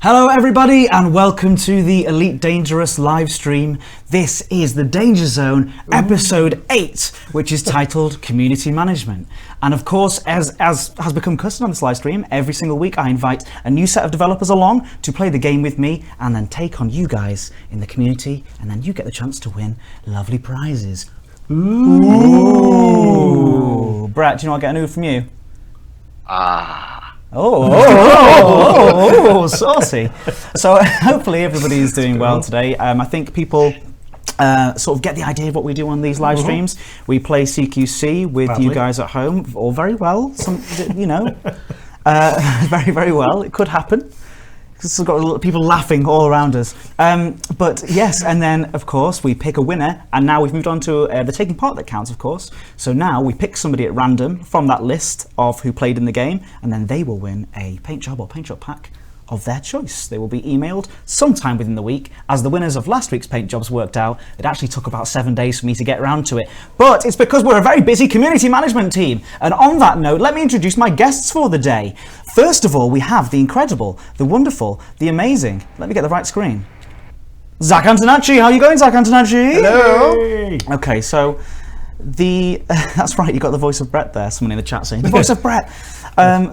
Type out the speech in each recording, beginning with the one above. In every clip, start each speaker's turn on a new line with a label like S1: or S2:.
S1: Hello everybody and welcome to the Elite Dangerous live stream. This is the Danger Zone episode 8, which is titled Community Management. And of course, as has become custom on this live stream, every single week I invite a new set of developers along to play the game with me and then take on you guys in the community, and then you get the chance to win lovely prizes. Ooh. Brett, do you know what I get a new from you? Oh, saucy. So hopefully everybody is doing well today. I think people sort of get the idea of what we do on these live streams. We play CQC with you guys at home, all very well. Very, very well. It could happen. It's got a lot of people laughing all around us. But yes, and then of course we pick a winner, and now we've moved on to the taking part that counts, of course. So now we pick somebody at random from that list of who played in the game, and then they will win a paint job or paint job pack of their choice. They will be emailed sometime within the week. As the winners of last week's paint jobs worked out, it actually took about 7 days for me to get around to it. But it's because we're a very busy community management team. And on that note, let me introduce my guests for the day. First of all, we have the incredible, the wonderful, the amazing, let me get the right screen, Zach Antonacci. How are you going, Zach Antonacci?
S2: Hello.
S1: Hey. Okay, so that's right, you got the voice of Brett there, someone in the chat saying, the voice of Brett.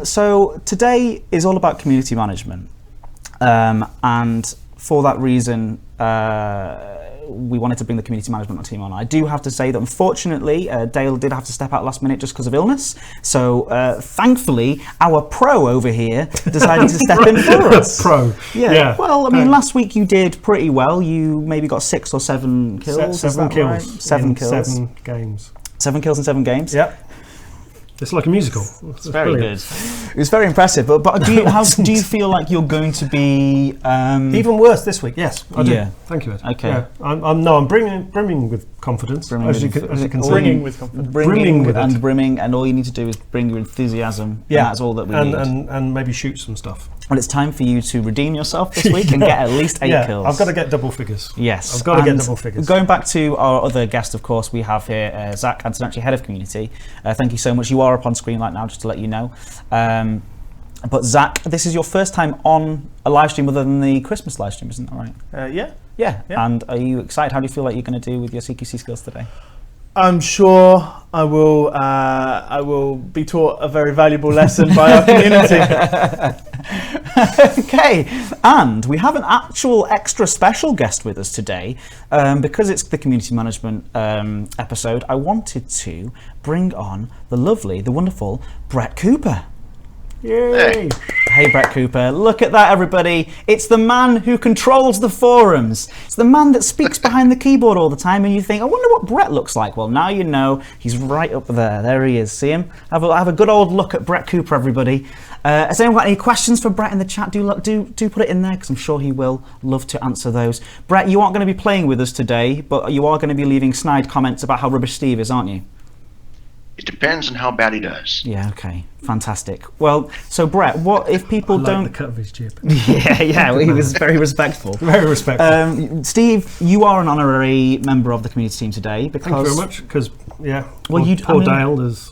S1: So today is all about community management, and for that reason we wanted to bring the community management team on. I do have to say that unfortunately Dale did have to step out last minute just because of illness, so thankfully our pro over here decided to step in for us.
S2: Pro.
S1: Yeah. Well, I mean, last week you did pretty well. You maybe got 6 or 7 kills.
S2: 7 kills.
S1: Right? 7 kills.
S2: 7 games.
S1: 7 kills in 7 games.
S2: Yep. It's like a musical.
S1: It's very good. It was very impressive. But how do you feel like you're going to be?
S2: Even worse this week. Yes, I do.
S1: Yeah.
S2: Thank you, Ed.
S1: Okay.
S2: Yeah. I'm brimming with confidence. As you can see.
S3: Brimming with confidence.
S1: Brimming, and all you need to do is bring your enthusiasm.
S2: Yeah.
S1: And that's all that we need.
S2: And maybe shoot some stuff.
S1: Well, it's time for you to redeem yourself this week and get at least 8 kills.
S2: I've got to get double figures.
S1: Yes.
S2: I've got to get double figures.
S1: Going back to our other guest, of course, we have here Zach Antonacci, Head of Community. Thank you so much. You are up on screen right now, just to let you know. But Zach, this is your first time on a live stream other than the Christmas live stream, isn't that right?
S3: Yeah.
S1: And are you excited? How do you feel like you're going to do with your CQC skills today?
S3: I'm sure I will be taught a very valuable lesson by our community.
S1: Okay, and we have an actual extra special guest with us today. Because it's the community management episode, I wanted to bring on the lovely, the wonderful Brett Cooper.
S2: Yay!
S1: Hey Brett Cooper, look at that everybody. It's the man who controls the forums. It's the man that speaks behind the keyboard all the time, and you think, I wonder what Brett looks like. Well, now you know, he's right up there. There he is, see him? Have a good old look at Brett Cooper, everybody. Has anyone got any questions for Brett in the chat? Do put it in there, because I'm sure he will love to answer those. Brett, you aren't going to be playing with us today, but you are going to be leaving snide comments about how rubbish Steve is, aren't you?
S4: It depends on how bad he does.
S1: Yeah, okay. Fantastic. Well, so Brett, what if people don't...
S2: the cut of his jib.
S1: Yeah, he was very respectful.
S2: Very respectful.
S1: Steve, you are an honorary member of the community team today because...
S2: Thank you very much, because, Dale has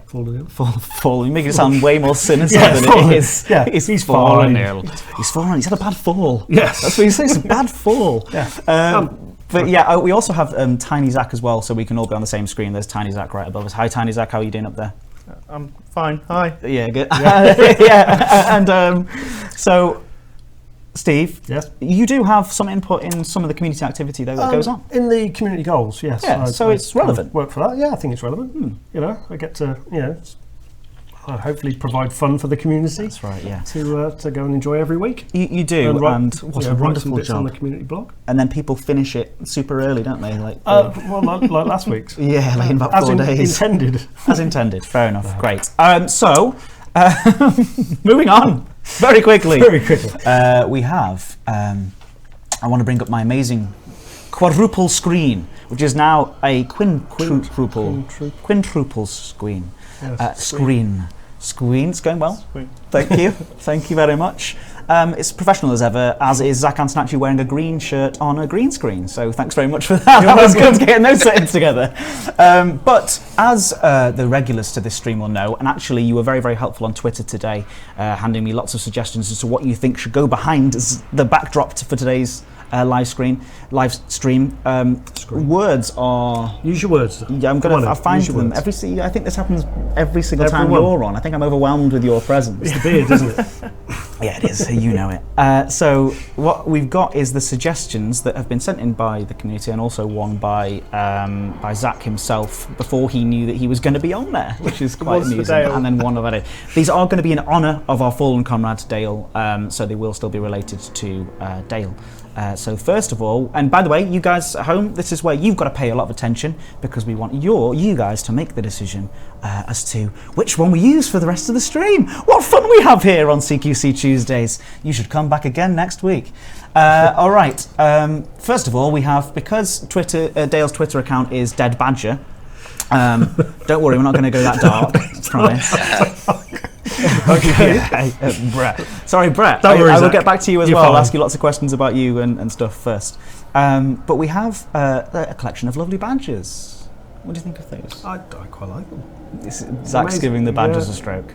S2: fallen ill.
S1: Fallen. You make it sound way more sinister than it is.
S2: Yeah, he's fallen ill.
S1: He's fallen. He's had a bad fall.
S2: Yes.
S1: That's what he says, a bad fall.
S2: Yeah.
S1: But yeah, we also have Tiny Zach as well, so we can all be on the same screen. There's Tiny Zach right above us. Hi, Tiny Zach. How are you doing up there?
S3: I'm fine. Hi.
S1: Yeah, good. Yeah. And so, Steve,
S2: yes,
S1: you do have some input in some of the community activity though that goes on
S2: in the community goals. Yes.
S1: Yeah. So it's relevant.
S2: Work for that. Yeah, I think it's relevant. I get to hopefully provide fun for the community.
S1: That's right, yeah.
S2: To go and enjoy every week.
S1: You do, and what a wonderful job
S2: on the community blog.
S1: And then people finish it super early, don't they?
S2: Like last week's.
S1: Yeah, like in about 4 days.
S2: Intended.
S1: As intended. Fair enough. Great. So, moving on very quickly. We have. I want to bring up my amazing quadruple screen, which is now a quintuple screen.
S2: Yes,
S1: screen. Screen's going well. Thank you. Thank you very much. It's professional as ever, as is Zach Antonacci wearing a green shirt on a green screen. So thanks very much for that. That was good getting those settings together. But as the regulars to this stream will know, and actually you were very, very helpful on Twitter today, handing me lots of suggestions as to what you think should go behind the backdrop for today's live stream. Words are.
S2: Use your words.
S1: Yeah, I'll find them every. I think this happens every single time you're on. I think I'm overwhelmed with your presence.
S2: It's the beard, isn't it?
S1: Yeah, it is. You know it. So what we've got is the suggestions that have been sent in by the community, and also one by Zach himself before he knew that he was going to be on there, which is quite amusing. And then one about it. These are going to be in honour of our fallen comrade Dale, so they will still be related to Dale. So first of all, and by the way, you guys at home, this is where you've got to pay a lot of attention, because we want you guys to make the decision as to which one we use for the rest of the stream. What fun we have here on CQC Tuesdays. You should come back again next week. All right. First of all, we have, because Dale's Twitter account is Dead Badger. Don't worry, we're not going to go that dark. I promise. Okay. Brett. Sorry, Brett. I will get back to you as well. I'll ask you lots of questions about you and stuff first. But we have a collection of lovely badges. What do you think of those?
S2: I quite like them.
S1: Zach's giving the badges a stroke.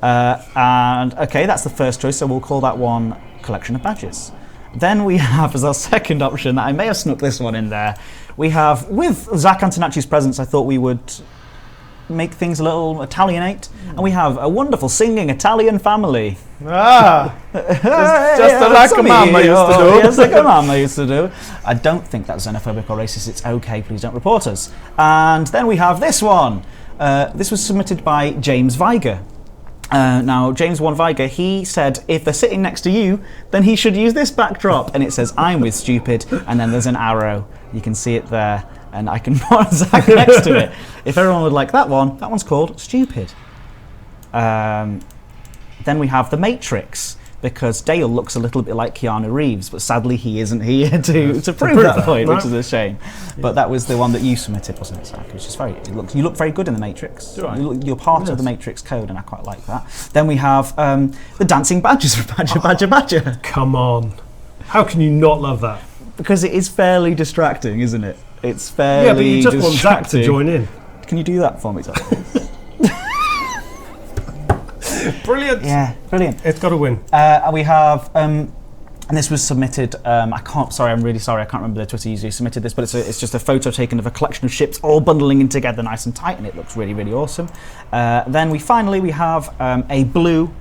S1: And okay, that's the first choice, so we'll call that one collection of badges. Then we have, as our second option, I may have snuck this one in there, we have, with Zach Antonacci's presence, I thought we would make things a little Italianate, and we have a wonderful singing Italian family.
S3: Just like a mama used to do.
S1: Yes, like a mama used to do. I don't think that's xenophobic or racist. It's okay, please don't report us. And then we have this one. This was submitted by James Viger. Now, James One Viger, he said if they're sitting next to you, then he should use this backdrop. And it says, I'm with stupid, and then there's an arrow. You can see it there, and I can put Zach next to it. If everyone would like that one's called Stupid. Then we have The Matrix, because Dale looks a little bit like Keanu Reeves, but sadly he isn't here to prove that point, which is a shame. But that was the one that you submitted, wasn't it, Zach? Which is you look very good in The Matrix. You're part of the Matrix code, and I quite like that. Then we have the dancing badgers for Badger.
S2: Come on. How can you not love that?
S1: Because it is fairly distracting, isn't it? It's fairly
S2: but you just want Zach to join in.
S1: Can you do that for me, Zach?
S2: Brilliant.
S1: Yeah, brilliant.
S2: It's got to win.
S1: We have, and this was submitted, I'm really sorry, I can't remember the Twitter user who submitted this, but it's just a photo taken of a collection of ships all bundling in together nice and tight, and it looks really, really awesome. Then we have a blue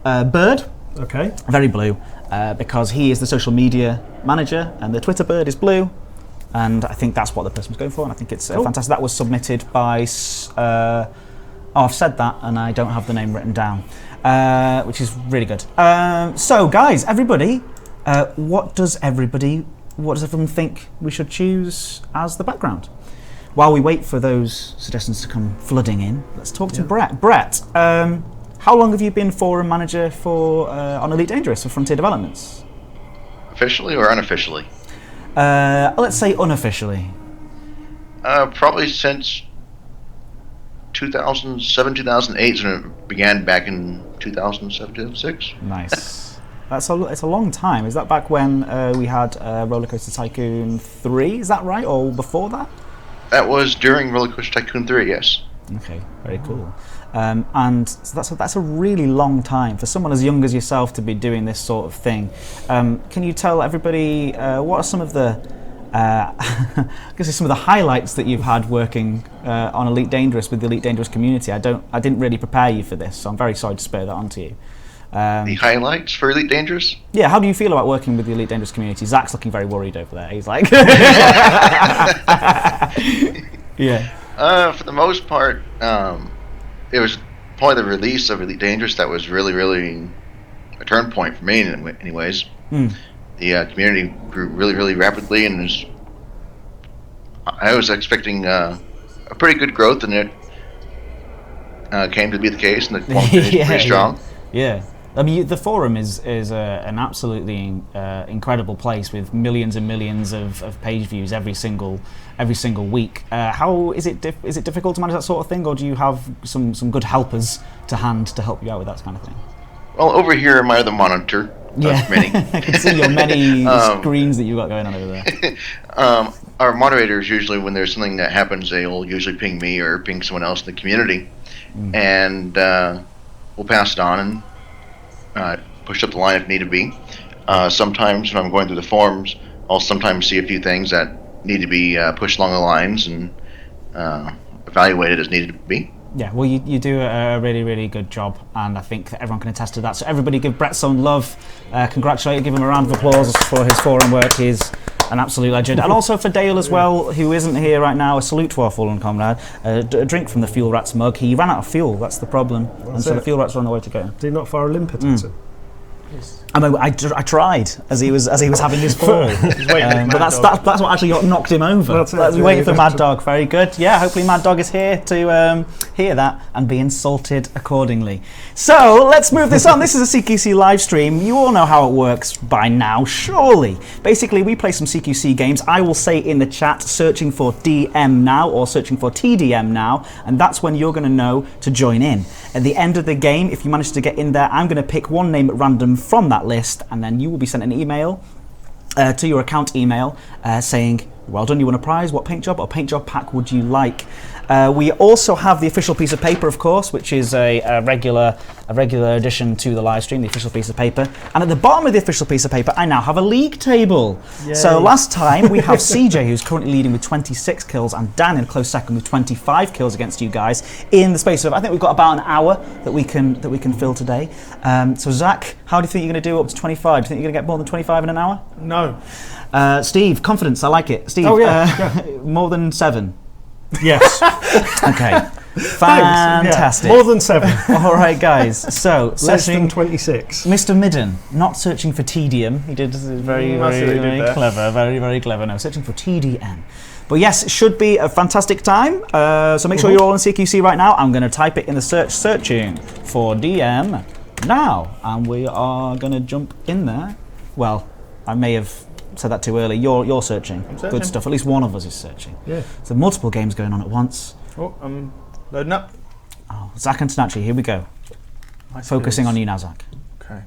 S1: bird.
S2: Okay.
S1: Very blue, because he is the social media manager, and the Twitter bird is blue. And I think that's what the person was going for, and I think it's fantastic. That was submitted by... I've said that, and I don't have the name written down, which is really good. So, guys, everybody, what does everyone think we should choose as the background? While we wait for those suggestions to come flooding in, let's talk to Brett. Brett, how long have you been forum manager for on Elite Dangerous for Frontier Developments?
S4: Officially or unofficially?
S1: Let's say unofficially.
S4: Probably since 2007, 2008, so it began back in 2007, 2006.
S1: Nice. It's a long time. Is that back when we had Roller Coaster Tycoon 3? Is that right, or before that?
S4: That was during Roller Coaster Tycoon 3, yes.
S1: Okay, very cool. And so that's a really long time for someone as young as yourself to be doing this sort of thing. Can you tell everybody what are some of the some of the highlights that you've had working on Elite Dangerous with the Elite Dangerous community? I didn't really prepare you for this, so I'm very sorry to spare that onto you.
S4: The highlights for Elite Dangerous?
S1: Yeah, how do you feel about working with the Elite Dangerous community? Zach's looking very worried over there. He's like... Yeah.
S4: For the most part, it was probably the release of Elite Dangerous that was really, really a turn point for me anyways. The community grew really, really rapidly, and I was expecting a pretty good growth, and it came to be the case, and the forum finished pretty strong.
S1: Yeah. I mean, the forum is an absolutely incredible place with millions and millions of page views every single week. How is it difficult to manage that sort of thing, or do you have some good helpers to hand to help you out with that kind of thing?
S4: Well, over here am I the monitor.
S1: Yeah,
S4: Many.
S1: I can see your many screens that you've got going on over there.
S4: Our moderators usually, when there's something that happens, they'll usually ping me or ping someone else in the community, and we'll pass it on and push up the line if need to be. Sometimes when I'm going through the forums, I'll sometimes see a few things that need to be pushed along the lines and evaluated as needed to be.
S1: Yeah, well, you do a really, really good job, and I think that everyone can attest to that. So everybody give Brett some love, congratulate, give him a round of applause for his forum work. He's an absolute legend. And also for Dale as well, who isn't here right now, a salute to our fallen comrade. A drink from the Fuel Rats mug. He ran out of fuel, that's the problem. And so the Fuel Rats are on the way to go.
S2: Do you not fire a limpet at him?
S1: I mean, I tried as he was having his fall, but that's what actually knocked him over. That's waiting for Mad Dog. Very good. Yeah, hopefully Mad Dog is here to hear that and be insulted accordingly. So let's move this on. This is a CQC live stream. You all know how it works by now, surely. Basically, we play some CQC games. I will say in the chat, searching for DM now or searching for TDM now, and that's when you're going to know to join in. At the end of the game, if you manage to get in there, I'm going to pick one name at random from that list, and then you will be sent an email to your account email saying, well done, you won a prize, what paint job or paint job pack would you like? We also have the official piece of paper, of course, which is a regular addition to the live stream, the official piece of paper. And at the bottom of the official piece of paper, I now have a league table. Yay. So last time we have CJ, who's currently leading with 26 kills, and Dan in close second with 25 kills against you guys in the space of, I think we've got about an hour that we can fill today. So Zach, how do you think you're going to do up to 25? Do you think you're going to get more than 25 in an hour?
S3: No.
S1: Steve, confidence, I like it. Steve, more than 7.
S2: Yes.
S1: Okay. Fantastic.
S2: Yeah. More than 7.
S1: All right, guys. So,
S2: less than 26.
S1: Mr. Midden, not searching for TDM. He did very clever. Very, very clever. No, searching for TDM. But yes, it should be a fantastic time. So make sure you're all in CQC right now. I'm going to type it in the searching for DM now, and we are going to jump in there. Well, I may have said that too early. You're searching. Good stuff. At least one of us is searching. Yeah. So multiple games going on at once.
S3: Oh, I'm loading up.
S1: Oh, Zach and Snatchy, here we go. Focusing on you now, Zach.
S3: Okay.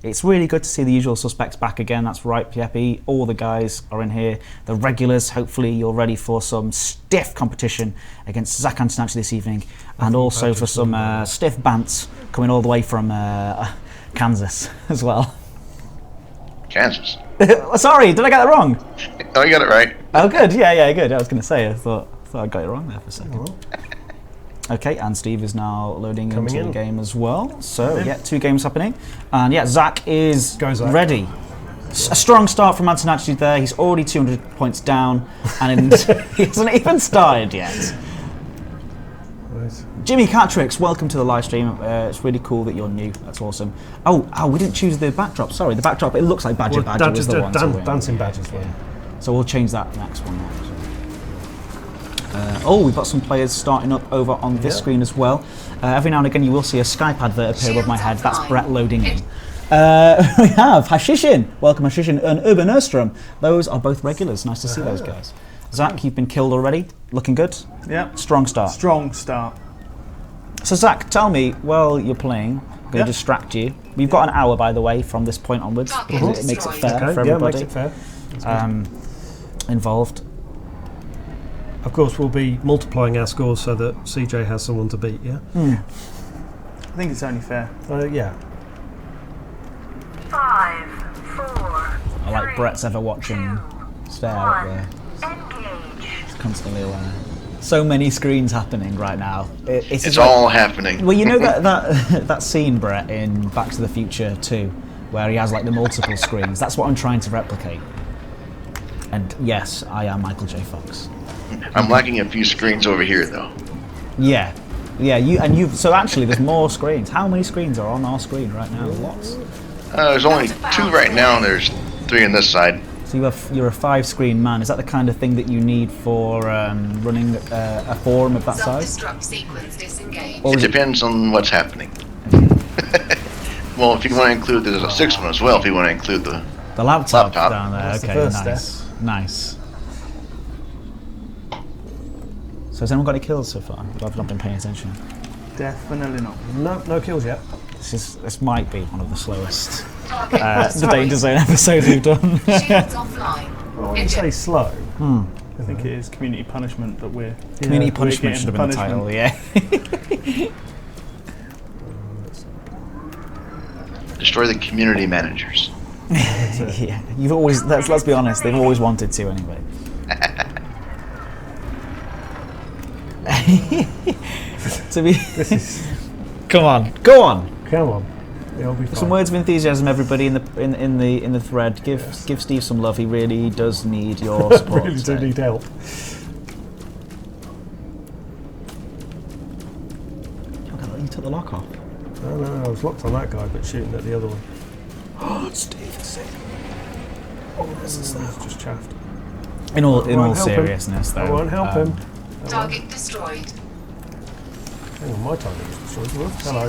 S1: It's really good to see the usual suspects back again. That's right, Piepi. All the guys are in here. The regulars, hopefully you're ready for some stiff competition against Zach and Snatchy this evening. And also for some stiff bants coming all the way from Kansas as well.
S4: Kansas.
S1: Sorry, did I get that wrong?
S4: Oh, you got it right.
S1: Oh, good. Yeah, good. I was going to say, I thought I got it wrong there for a second. Okay, and Steve is now loading into the game as well. So, yeah, 2 games happening. And yeah, Zach is ready. A strong start from Antonacci there. He's already 200 points down, and he hasn't even started yet. Jimmy Catrix, welcome to the live stream. It's really cool that you're new. That's awesome. Oh, we didn't choose the backdrop. Sorry, the backdrop. It looks like Badger was the one.
S2: Dancing Badger's one.
S1: So we'll change that next one. We've got some players starting up over on this screen as well. Every now and again, you will see a Skype advert appear above my head. That's Brett loading in. We have Hashishin. Welcome, Hashishin, and Urban Erstrom. Those are both regulars. Nice to see those guys. Zach, you've been killed already. Looking good.
S3: Yeah.
S1: Strong start.
S3: Strong start.
S1: So Zach, tell me, while you're playing, I'm going to distract you. We've got an hour, by the way, from this point onwards, because it makes it fair for everybody
S2: makes it fair.
S1: Involved.
S2: Of course, we'll be multiplying our scores so that CJ has someone to beat, yeah?
S3: I think it's only fair.
S2: Yeah.
S5: 5, 4,
S1: I like Brett's ever watching stare up there.
S5: engage.
S1: He's constantly aware. So many screens happening right now.
S4: It's all happening.
S1: Well, you know that scene, Brett, in Back to the Future 2, where he has like the multiple screens. That's what I'm trying to replicate. And yes, I am Michael J. Fox.
S4: I'm lacking a few screens over here, though.
S1: Yeah. So actually, there's more screens. How many screens are on our screen right now? Lots.
S4: There's only 2 right now, and there's 3 on this side.
S1: So you're a 5-screen man. Is that the kind of thing that you need for running a forum of that size?
S4: It depends on what's happening. Well, if you want to include, there's a 6th one as well. If you want to include the
S1: laptop down there.
S3: That's
S1: okay,
S3: the
S1: nice. So has anyone got any kills so far? I've not been paying attention.
S3: Definitely not.
S2: No kills yet.
S1: This might be one of the slowest the Danger Zone episodes we've done.
S6: Shields offline.
S2: When you say slow,
S3: I think it is community punishment that we're.
S1: Community
S3: we're
S1: punishment
S3: getting
S1: should have been the title, yeah.
S4: Destroy the community managers.
S1: Yeah, you've always. Let's be honest. They've always wanted to, anyway. To be. Come on, go on.
S2: come on. It'll be fine.
S1: Some words of enthusiasm, everybody in the thread. Give Steve some love. He really does need your support.
S2: really do
S1: today.
S2: need help.
S1: Look at that, you took the lock off.
S2: No, I was locked on that guy, but shooting at the other one.
S1: Oh, Steve is sick. Oh, this is that.
S2: Just chaffed.
S1: In all
S2: Won't help him.
S1: seriousness, though.
S2: I won't help him.
S6: Target destroyed.
S2: Hang on, my target was destroyed. Hello.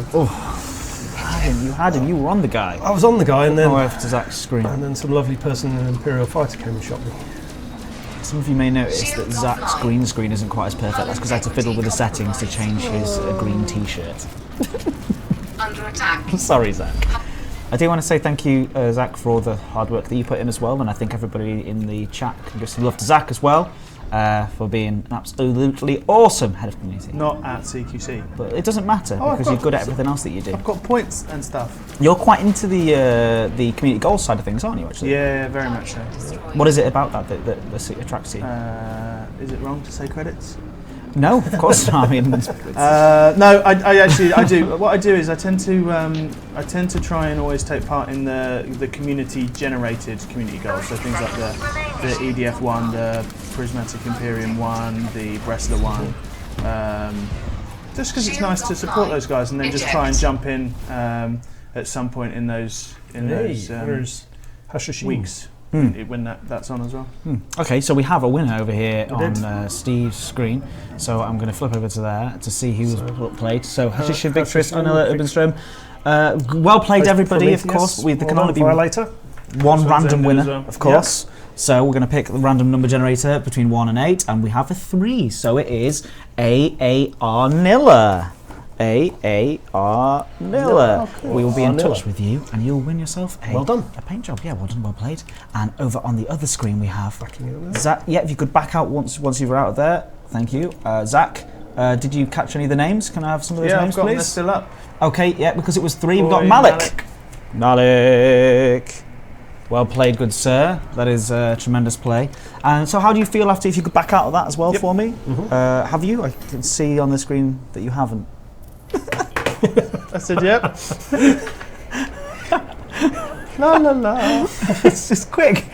S1: You had him. You were on the guy.
S2: I was on the guy, and then
S1: Oh, after Zach's screen.
S2: some lovely person in an Imperial fighter came and shot me.
S1: Some of you may notice that Zach's green screen isn't quite as perfect. That's because I had to fiddle with the settings to change his green T-shirt.
S6: Under attack.
S1: Sorry, Zach. I do want to say thank you, Zach, for all the hard work that you put in as well, and I think everybody in the chat can give some love to Zach as well for being an absolutely awesome head of community.
S3: Not at CQC.
S1: But it doesn't matter
S3: Oh, I've
S1: because you're
S3: got-
S1: good at everything else that you do.
S3: I've got points and stuff.
S1: You're quite into the community goals side of things, aren't you? Actually.
S3: Yeah, very much so.
S1: What is it about that that attracts you?
S3: Is it wrong to say credits?
S1: No, of course not. I mean, it's-
S3: No, I actually I do. What I do is I tend to try and always take part in the community generated community goals. So things like the EDF one, the Prismatic Imperium one, the Bresler one. Just because it's nice to support those guys and then just try and jump in at some point in those
S2: There's Hashashin.
S3: weeks when that's on as well.
S1: Okay, so we have a winner over here
S2: We did.
S1: on Steve's screen. So I'm going to flip over to there to see who's played. So Hashishin Victress, Anila Urbanstrom. Well played, everybody, of course. There can only be
S2: Violator.
S1: one
S3: So
S1: random
S3: Xander
S1: winner,
S3: as well.
S1: of course. So we're going to pick the random number generator between 1 and 8, and we have a 3. So it is AAR Nilla. AAR Nilla. We will be in touch with you, and you'll win yourself
S2: Well done.
S1: a paint job. Yeah, well done, well played. And over on the other screen we have
S2: Backing it up there.
S1: Zach. Yeah, if you could back out once you were out of there. Thank you, Zach. Did you catch any of the names? Can I have some of those
S3: Yeah,
S1: names,
S3: I've got them
S1: please?
S3: still up.
S1: Okay, yeah, because it was 3. We've got
S3: Oi,
S1: Malik. Malik. Well played, good sir. That is tremendous play. And so how do you feel after, if you could back out of that as well for me? Have you? I can see on the screen that you haven't.
S3: I said, yep. La la la.
S1: It's just quick,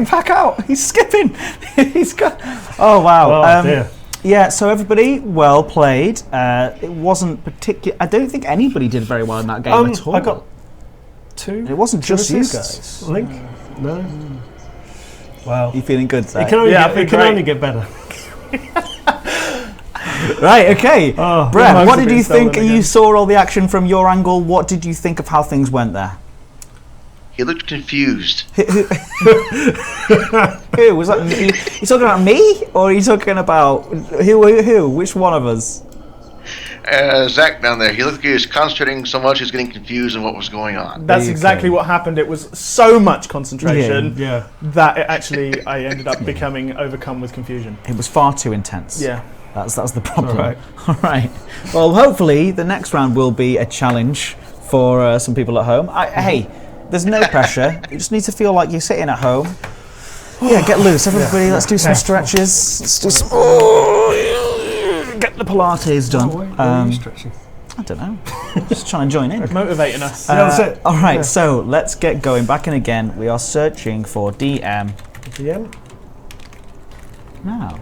S1: back out. He's skipping. He's got. Oh, wow.
S2: Oh, dear.
S1: Yeah, so everybody, well played. It wasn't particular. I don't think anybody did very well in that game at all.
S2: I got 2.
S1: It wasn't just you
S2: assists.
S1: guys.
S2: Link? No. Wow.
S1: You feeling good, Zach?
S2: It can only,
S3: Yeah, I
S2: get,
S3: feel
S2: it can
S3: great.
S2: only get better.
S1: Right, okay.
S2: Oh,
S1: Brett,
S3: most
S1: what
S3: of
S1: did
S3: it
S1: you
S3: is stolen
S1: think? You
S3: again.
S1: saw all the action from your angle. What did you think of how things went there?
S4: He looked confused.
S1: Who was that? You talking about me, or are you talking about who? Which one of us?
S4: Zach down there, he looked like he was concentrating so much he was getting confused on what was going on.
S3: That's
S1: Okay.
S3: exactly what happened. It was so much concentration
S2: Yeah.
S3: that it actually I ended up becoming overcome with confusion.
S1: It was far too intense.
S3: Yeah.
S1: That's the problem.
S2: All right.
S1: All right. Well, hopefully the next round will be a challenge for some people at home. Hey, there's no pressure. You just need to feel like you're sitting at home. Yeah, get loose, everybody. Let's do some stretches. Let's do some. Get the Pilates done.
S2: Why are you stretching?
S1: I don't know. Just trying to join in.
S3: Motivating us.
S2: Yeah, that's it.
S1: All right,
S2: Yeah.
S1: so let's get going. Back in again. We are searching for DM
S2: DM.
S1: now.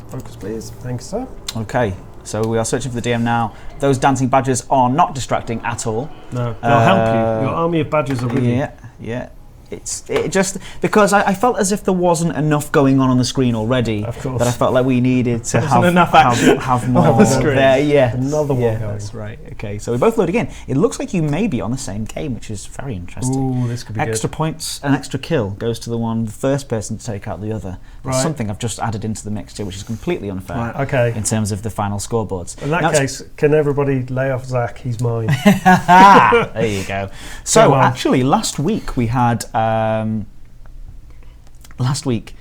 S2: Focus, please. Thanks, sir.
S1: Okay, so we are searching for the DM now. Those dancing badges are not distracting at all.
S2: No, they'll help you. Your army of badges are with you.
S1: Yeah. it just because I felt as if there wasn't enough going on the screen already.
S2: Of course.
S1: That I felt like we needed to
S3: Wasn't enough action
S1: have more
S3: on the screen.
S1: there. Yeah,
S2: Another one
S1: yeah,
S2: going.
S1: that's right. Okay, so we both load again. It looks like you may be on the same game, which is very interesting.
S2: Ooh, this could be
S1: Extra
S2: good.
S1: points, an extra kill goes to the first person to take out the other. That's
S2: Right.
S1: something I've just added into the mixture, which is completely unfair
S2: Right, okay.
S1: in terms of the final scoreboards.
S2: In that
S1: Now,
S2: case, can everybody lay off Zach? He's mine.
S1: there you go. So
S2: Go on.
S1: actually, last week we had. Last week,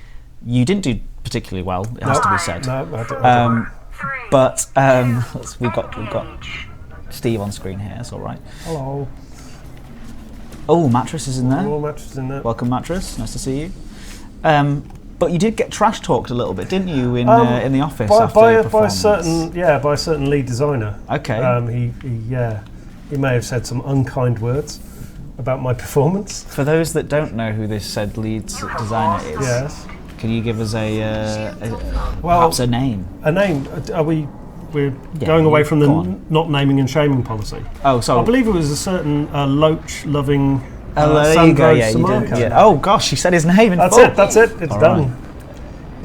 S1: you didn't do particularly well. It has to be said.
S2: No, I don't.
S1: But we've got Steve on screen here. It's all right.
S2: Hello.
S1: Oh, Mattress is in there.
S2: All matches in there.
S1: Welcome, Mattress. Nice to see you. But you did get trash talked a little bit, didn't you, in the office
S2: by
S1: your
S2: a
S1: performance?
S2: certain lead designer.
S1: Okay.
S2: He may have said some unkind words about my performance.
S1: For those that don't know who this said lead designer is,
S2: Yes.
S1: can you give us perhaps a name?
S2: A name? We're
S1: Yeah,
S2: going away from the
S1: go on.
S2: not naming and shaming policy.
S1: Oh, sorry.
S2: I believe it was a certain loach-loving
S1: There you go.
S2: Sandro
S1: Yeah, you did.
S2: Samarco.
S1: Yeah. Oh gosh, you said his name in
S2: That's
S1: full.
S2: it. That's it. It's
S1: All
S2: done.
S1: right.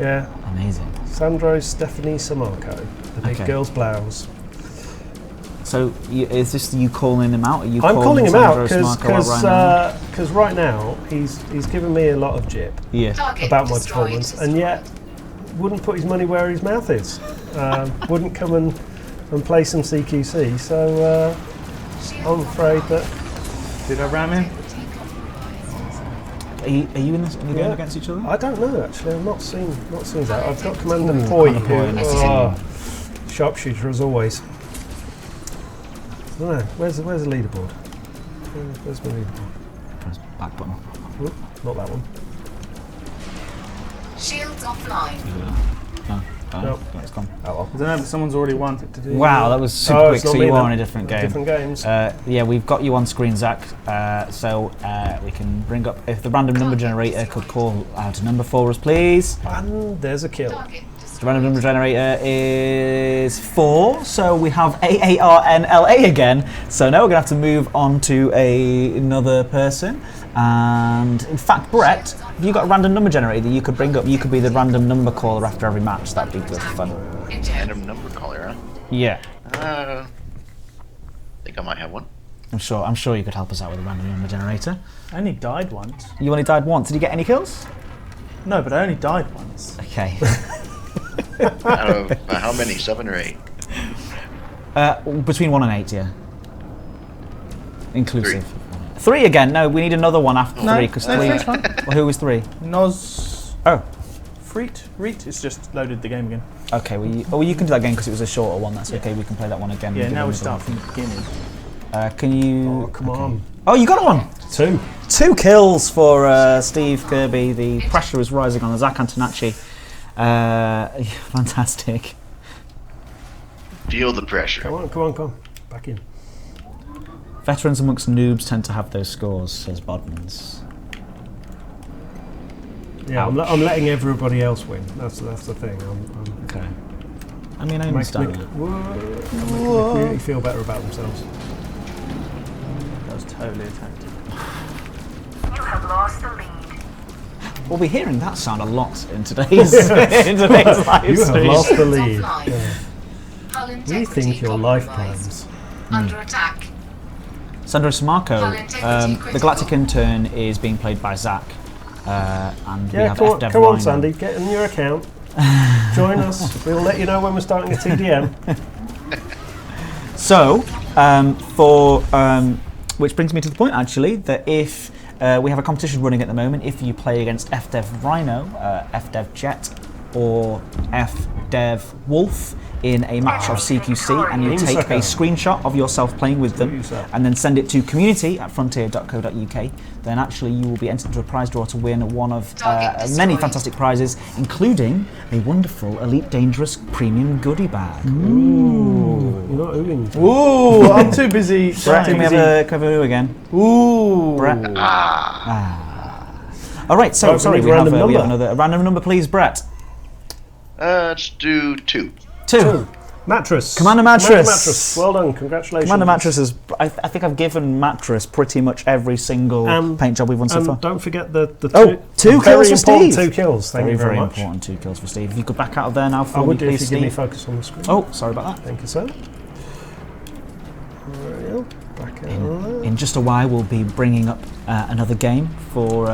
S2: Yeah.
S1: Amazing.
S2: Sandro Stephanie Samarco, the big
S1: Okay.
S2: girl's blouse.
S1: So is this you calling him out? Are you
S2: I'm calling him out
S1: Sandro Samarco out right now?
S2: because right now he's given me a lot of jip
S1: Yeah.
S6: Target
S2: about my
S6: destroyed.
S2: performance, and yet wouldn't put his money where his mouth is. Wouldn't come and play some CQC. So I'm afraid that
S3: Did I ram him?
S1: Are you in the game against each other?
S2: I don't know actually. I've not seen that. I've got Commander Poi, who sharpshooter as always. I don't know. Where's the leaderboard? Where's my leaderboard?
S1: Press back button.
S2: Oop, not that one.
S6: Shields offline.
S1: No. Oh,
S2: Nope.
S1: it's gone.
S2: Oh well.
S3: I don't know, but someone's already won.
S1: Wow, that was super
S2: Oh,
S1: quick.
S2: it's not
S1: So
S2: me
S1: you
S2: then.
S1: are in a different game.
S2: Different games.
S1: Yeah, we've got you on screen, Zach. So we can bring up if the random number generator could call out a number for us, please.
S2: And there's a kill.
S6: Target
S1: The
S6: destroyed.
S1: random number generator is 4, so we have AARNLA again. So now we're going to have to move on to another person. And in fact, Brett, if you got a random number generator that you could bring up, you could be the random number caller after every match. That'd be good fun.
S6: Eject.
S4: Random number caller, huh?
S1: Yeah,
S4: I think I might have one.
S1: I'm sure you could help us out with a random number generator.
S3: I only died once.
S1: You only died once. Did you get any kills?
S3: No, but I only died once.
S1: Okay.
S4: Out of how many? 7 or 8?
S1: Between 1 and 8, yeah. Inclusive. 3 again. No, we need another one after
S3: No,
S1: 3 because
S3: no,
S1: 3.
S3: three's fine.
S1: Well, who was 3?
S3: Noz...
S1: Oh.
S3: Reet. It's just loaded the game again.
S1: Okay. Well, you can do that again because it was a shorter one. That's okay. We can play that one again.
S3: Yeah,
S1: We'll do
S3: now we
S1: another
S3: start
S1: one.
S3: from the beginning.
S1: Can you?
S2: Oh, come on.
S1: Oh, you got one.
S2: 2.
S1: 2 kills for Steve Kirby. The pressure is rising on Zach Antonacci. Fantastic.
S4: Feel the pressure.
S2: Come on. Back in.
S1: Veterans amongst noobs tend to have those scores, says Bodmans.
S2: Yeah, I'm letting everybody else win. That's the thing. I'm
S1: Okay. I mean, I
S2: making
S1: understand
S2: the
S1: that.
S2: community feel better about themselves.
S3: That was totally attacked.
S5: You have lost the lead.
S1: We'll be hearing that sound a lot in today's live
S2: You have
S1: stream.
S2: lost the
S6: Shields
S2: lead.
S6: offline.
S2: Yeah.
S6: Hull integrity
S2: Rethink your life
S6: compromised.
S2: plans.
S6: Under attack.
S1: Sandro Samarco,
S6: Hull integrity
S1: the
S6: critical.
S1: Galactic Intern is being played by Zach. And we
S2: Yeah,
S1: have
S2: come
S1: FDev
S2: on,
S1: Rhino.
S2: Sandy, get in your account. Join us. We'll let you know when we're starting a TDM.
S1: So, which brings me to the point actually that if we have a competition running at the moment, if you play against FDev Rhino, FDev Jet, or FDev Wolf in a match of CQC, and you take a screenshot of yourself playing with them and then send it to community@frontier.co.uk, then actually you will be entered into a prize draw to win one of many fantastic prizes, including a wonderful Elite Dangerous Premium goodie bag.
S2: You're not oohing.
S3: Ooh, I'm too busy.
S1: Brett, can we have a who again?
S3: Ooh.
S1: Brett. All right, so
S2: Right,
S1: sorry,
S2: we
S1: we
S2: need a
S1: have
S2: random
S1: another random number, please, Brett.
S4: Let's do 2.
S1: 2.
S2: Mattress.
S1: Commander Mattress.
S2: Well done. Congratulations.
S1: Commander Mattress is. I think I've given Mattress pretty much every single paint job we've won so far.
S2: Don't forget the
S1: two kills for Steve.
S2: 2 kills. Thank you very much.
S1: Very important 2 kills for Steve. If you could back out of there now for
S2: I
S1: me,
S2: would do
S1: please,
S2: if you give me
S1: Steve.
S2: focus on the screen.
S1: Oh, sorry about that.
S2: Thank you, sir. Back out of there.
S1: In just a while, we'll be bringing up another game for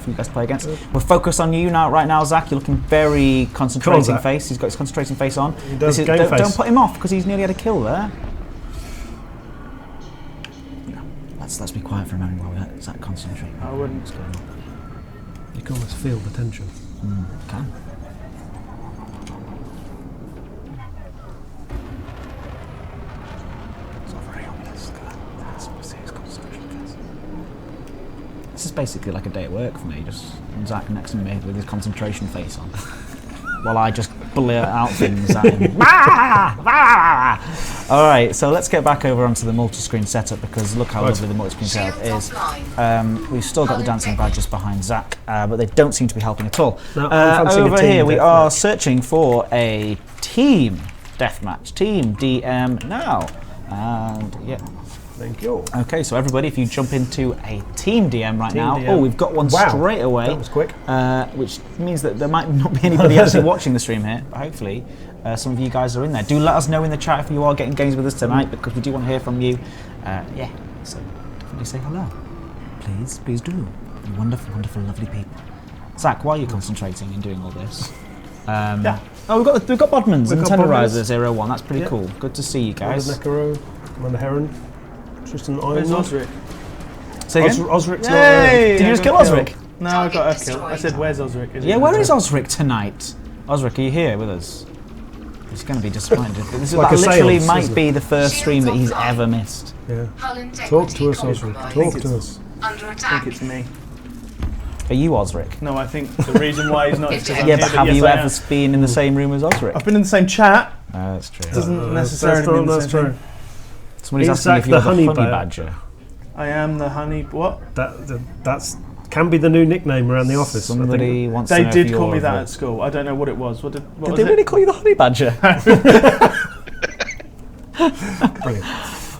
S1: you guys to play against. We're focused on you now, right now, Zach. You're looking very concentrating face. He's got his concentrating face on.
S2: He does game face.
S1: Don't put him off because he's nearly had a kill there. Let's be quiet for a moment while we let Zach concentrate.
S3: I wouldn't.
S1: What's going on?
S2: You can almost feel the tension.
S1: Can. This is basically like a day at work for me, just Zach next to me with his concentration face on. While I just blurt out things at him. Alright, so let's get back over onto the multi-screen setup because look how lovely the multi-screen setup is. We've still got the dancing badges behind Zach, but they don't seem to be helping at all.
S2: No, over
S1: here we are searching for a team deathmatch, team DM now. And yeah.
S2: Thank you.
S1: Okay, so everybody, if you jump into a team DM right now.
S2: DM.
S1: Oh, we've got one straight away.
S2: That was quick.
S1: Which means that there might not be anybody actually watching the stream here, but hopefully some of you guys are in there. Do let us know in the chat if you are getting games with us tonight, because we do want to hear from you. Yeah, so definitely say hello. Please do. You wonderful, wonderful, lovely people. Zach, why are you concentrating and doing all this?
S3: Yeah.
S1: Oh, we've got Bodmans and
S2: Bodmans.
S1: Tenderizer 01. That's pretty cool. Good to see you guys.
S2: Necro, Commander Heron, Tristan
S3: Where's
S2: Iron.
S3: Osric?
S1: Say again?
S2: Osric's
S3: Yay!
S1: Did you just kill Osric?
S3: No, I got a kill. I said, where's Osric?
S1: Yeah, where is Osric tonight? Osric, are you here with us? He's going to be disappointed. This
S2: Like
S1: that
S2: a
S1: literally
S2: seance,
S1: might
S2: isn't
S1: be the first stream that he's ever missed.
S2: Yeah.
S6: Hull
S2: Talk to us,
S6: integrity
S2: Osric.
S6: compromised.
S2: Talk to us.
S6: Under
S3: I
S6: attack.
S3: think it's me.
S1: Are you Osric?
S3: No, I think the reason why he's not is because I'm
S1: Yeah,
S3: here,
S1: but have
S3: yes,
S1: you
S3: I
S1: ever
S3: am.
S1: been in the same room as Osric?
S3: I've been in the same chat.
S1: That's true.
S3: Doesn't necessarily mean the
S2: That's
S3: same
S2: true.
S3: thing.
S1: Somebody's
S2: He's
S1: asking if
S2: Zach
S1: you're
S2: the
S1: the
S2: honey
S1: honey
S2: badger.
S1: badger.
S3: I am the honey. What?
S2: That's can be the new nickname around the office. I
S1: Somebody
S2: think.
S1: wants to
S3: They
S1: know if
S3: did
S1: you're
S3: call me that
S1: the-
S3: at school. I don't know what it was. What
S1: Did
S3: was
S1: they
S3: it?
S1: really call you the honey badger?
S2: Brilliant.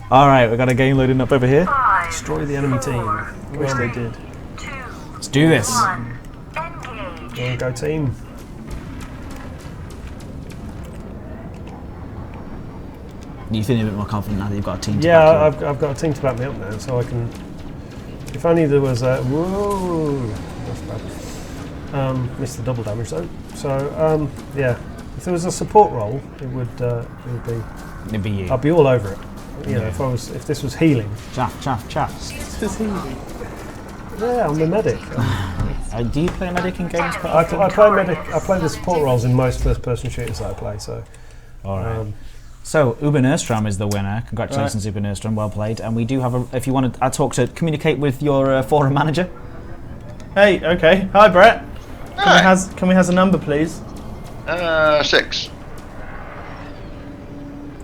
S1: All right, we've got a game loading up over here.
S5: 5,
S2: Destroy the enemy team.
S3: I wish they did.
S5: 2,
S1: Let's do this.
S5: 1. Engage.
S2: Go team.
S1: You feeling a bit more confident now that you've got a team to
S2: Yeah,
S1: back
S2: I've got a team to back me up now, so I can. If only there was a whoa, that's bad. Missed the double damage though. So yeah, if there was a support role, it would be.
S1: you? It'd be you.
S2: I'd be all over it. You know, if this was healing.
S1: Chaff.
S2: Yeah, I'm the medic.
S1: Do you play a medic in games?
S2: I play medic. I play the support roles in most first-person shooters that I play. So.
S1: All right. So Uber Nurstrom is the winner. Congratulations, Uber Nurstrom. Well played. And we do have a. If you want to communicate with your forum manager.
S3: Hey, okay. Hi, Brett.
S4: Hi.
S3: Can we has a number, please?
S4: 6.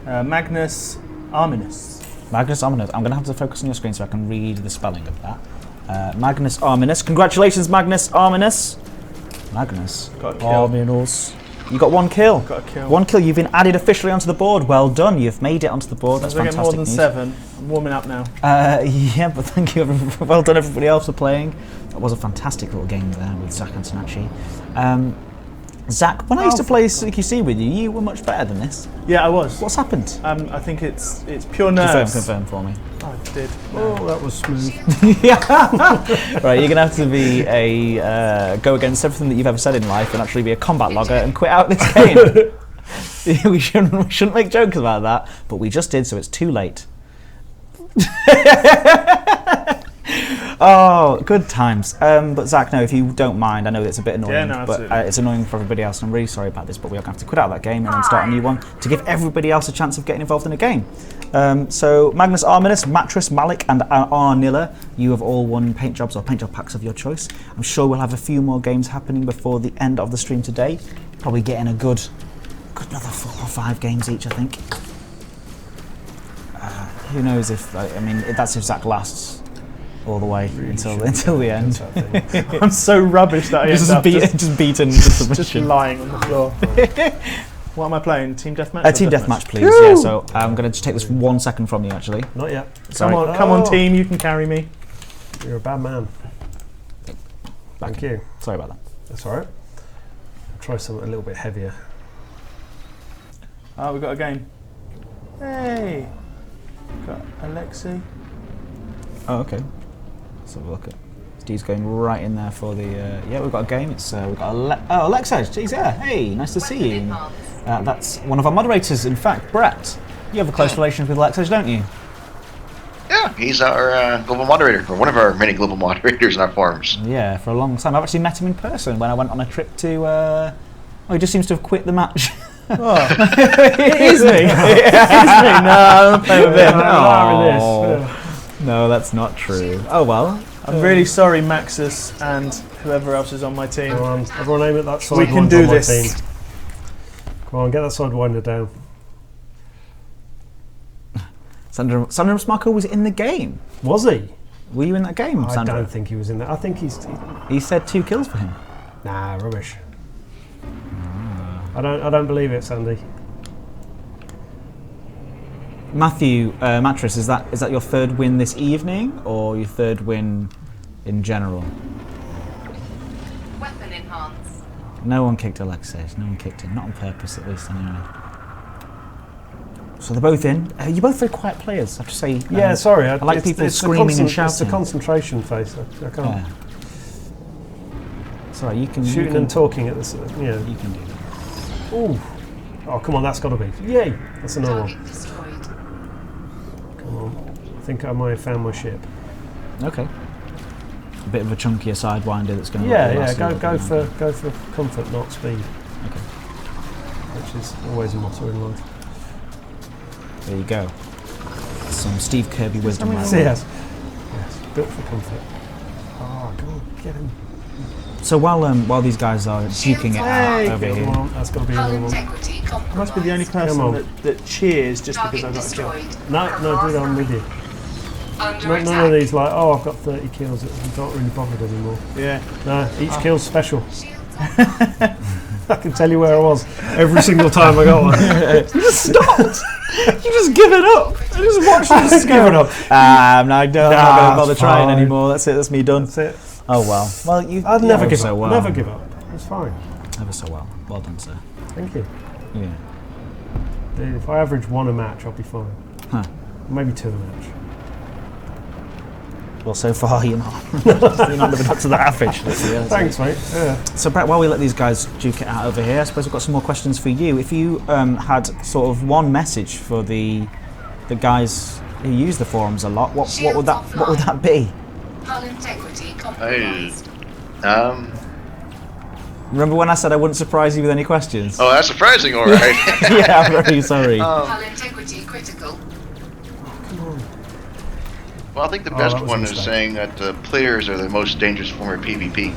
S3: Magnus Arminus.
S1: Magnus Arminus. I'm going to have to focus on your screen so I can read the spelling of that. Magnus Arminus. Congratulations, Magnus Arminus. Magnus
S3: Got a kill.
S1: Arminus. You got 1 kill.
S3: Got a kill.
S1: 1 kill. You've been added officially onto the board. Well done. You've made it onto the board. That's
S3: I get
S1: fantastic
S3: more than
S1: news.
S3: 7. I'm warming up now.
S1: Yeah, but thank you. Well done, everybody else, for playing. That was a fantastic little game there with Zach Antonacci. Zach, when I used to play CQC with you, you were much better than this.
S3: Yeah, I was.
S1: What's happened?
S3: I think it's pure nerves.
S1: Confirm for me.
S3: Oh, I did.
S2: Oh, that was smooth.
S1: Right, you're gonna have to be a go against everything that you've ever said in life and actually be a combat logger and quit out this game. we shouldn't make jokes about that, but we just did, so it's too late. Oh, good times. But Zach, no, if you don't mind, I know it's a bit annoying,
S3: Yeah, no,
S1: but
S3: absolutely.
S1: it's annoying for everybody else. And I'm really sorry about this, but we're going to have to quit out that game and then start a new one to give everybody else a chance of getting involved in a game. So Magnus Arminus, Mattress, Malik, and Arnilla, you have all won paint jobs or paint job packs of your choice. I'm sure we'll have a few more games happening before the end of the stream today. Probably getting a good another 4 or 5 games each, I think. Who knows if that's if Zach lasts all the way until the end.
S3: I'm so rubbish that I end up
S1: Just beaten to
S3: just
S1: submission.
S3: lying on the floor. What am I playing? Team deathmatch?
S1: Team deathmatch, please. Yeah. So I'm going to just take this 1 second from you, actually.
S2: Not yet.
S1: Sorry.
S3: Come on, team. You can carry me.
S2: You're a bad man. Thank you.
S1: Sorry about that.
S2: That's all right. I'll try something a little bit heavier.
S3: Oh, we've got a game. Hey. Got Alexei.
S1: Oh, okay. Let's have a look at. Steve's going right in there for the. Yeah, we've got a game. It's we've got Alexa. She's here. Hey, nice to see you. That's one of our moderators. In fact, Brett. You have a close relationship with Alexa, don't you?
S4: Yeah, he's our global moderator, or one of our many global moderators in our forums.
S1: Yeah, for a long time. I've actually met him in person when I went on a trip to. Oh, he just seems to have quit the match.
S3: Oh, it is me. It is me. No, I'm playing with him.
S1: Oh. No, that's not true. Oh well.
S3: I'm really sorry, Maxus, and whoever else is on my team.
S2: Come on, everyone aim at that side.
S3: We can do this.
S2: Team. Come on, get that sidewinder down.
S1: Sandra Smarko was in the game.
S2: Was he?
S1: Were you in that game,
S2: I
S1: Sandra?
S2: don't think he was in there. I think he's.
S1: He said 2 kills for him.
S2: Nah, rubbish. I don't believe it, Sandy.
S1: Matthew, Mattress, is that your 3rd win this evening, or your 3rd win in general?
S6: Weapon enhanced.
S1: No one kicked Alexis. No one kicked him. Not on purpose, at least, anyway. So they're both in. You're both very quiet players, I have to say.
S2: Yeah, sorry.
S1: I like people screaming and shouting.
S2: It's the concentration phase. I can't.
S1: Yeah. Sorry, you can
S2: Shooting and talking at this. Yeah.
S1: You can do that.
S2: Ooh. Oh, come on, that's got to be. Yay! That's another one.
S6: Target destroyed.
S2: Come on. I think I might have found my ship.
S1: Okay. A bit of a chunkier sidewinder that's going to.
S2: Yeah. Go for comfort, not speed.
S1: Okay.
S2: Which is always a motto in life.
S1: There you go. Some Steve Kirby wisdom right
S2: Yes.
S1: there.
S2: Yes. Built for comfort. Oh, come on, get him.
S1: So while these guys are duking it out over
S2: Come
S1: here,
S2: on, that's got to be
S6: Hull
S2: another one.
S6: integrity compromised.
S3: I must be the only
S2: Come on.
S3: person that cheers just
S6: Target
S3: because I got a kill.
S6: destroyed.
S2: No, dude, I'm with you.
S6: Under
S2: None of
S6: attack.
S2: these like, oh, I've got 30 kills. I'm not really bothered anymore.
S3: Yeah.
S2: No, each kill's special.
S6: Shields up.
S2: I can tell you where I was every single time I got one.
S1: you just stopped. You just give it up. I just watched
S2: I
S1: you
S2: just give it up.
S1: I'm not going to bother
S2: it's
S1: trying
S2: fine.
S1: anymore. That's it. That's me done.
S2: That's it.
S1: Oh well. Well,
S2: I'd never give
S1: so
S2: up.
S1: well.
S2: Never give up. It's fine.
S1: Ever so well. Well done, sir.
S2: Thank you.
S1: Yeah.
S2: Dude, if I average 1 a match, I'll be fine.
S1: Huh.
S2: Maybe 2 a match.
S1: Well, so far you're not. You're not living up to that average.
S2: Thanks, mate. Yeah.
S1: So, Brett, while we let these guys duke it out over here, I suppose we've got some more questions for you. If you had sort of one message for the guys who use the forums a lot, what would that be?
S6: Hull integrity compromised.
S1: Remember when I said I wouldn't surprise you with any questions?
S4: Oh, that's surprising, all right.
S1: Yeah, I'm very sorry.
S6: Hull integrity critical.
S4: Well, I think the
S2: Oh,
S4: best
S2: that was a
S4: one is
S2: mistake.
S4: saying that players are the most dangerous form of PvP.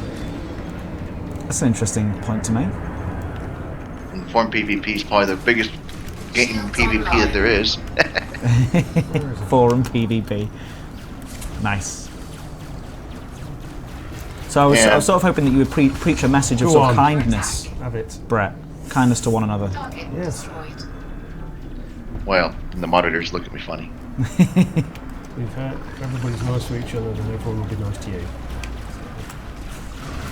S1: That's an interesting point to make.
S4: And form PvP is probably the biggest game PvP that there is.
S1: Forum PvP. Nice. So I was sort of hoping that you would preach a message of
S2: Go
S1: sort of
S2: on.
S1: kindness,
S2: Have it.
S1: Brett. Kindness to one another.
S6: Target
S2: Yes.
S6: destroyed.
S4: Well, and the monitors look at me funny.
S2: If everybody's nice to each other, then everyone will be nice to you.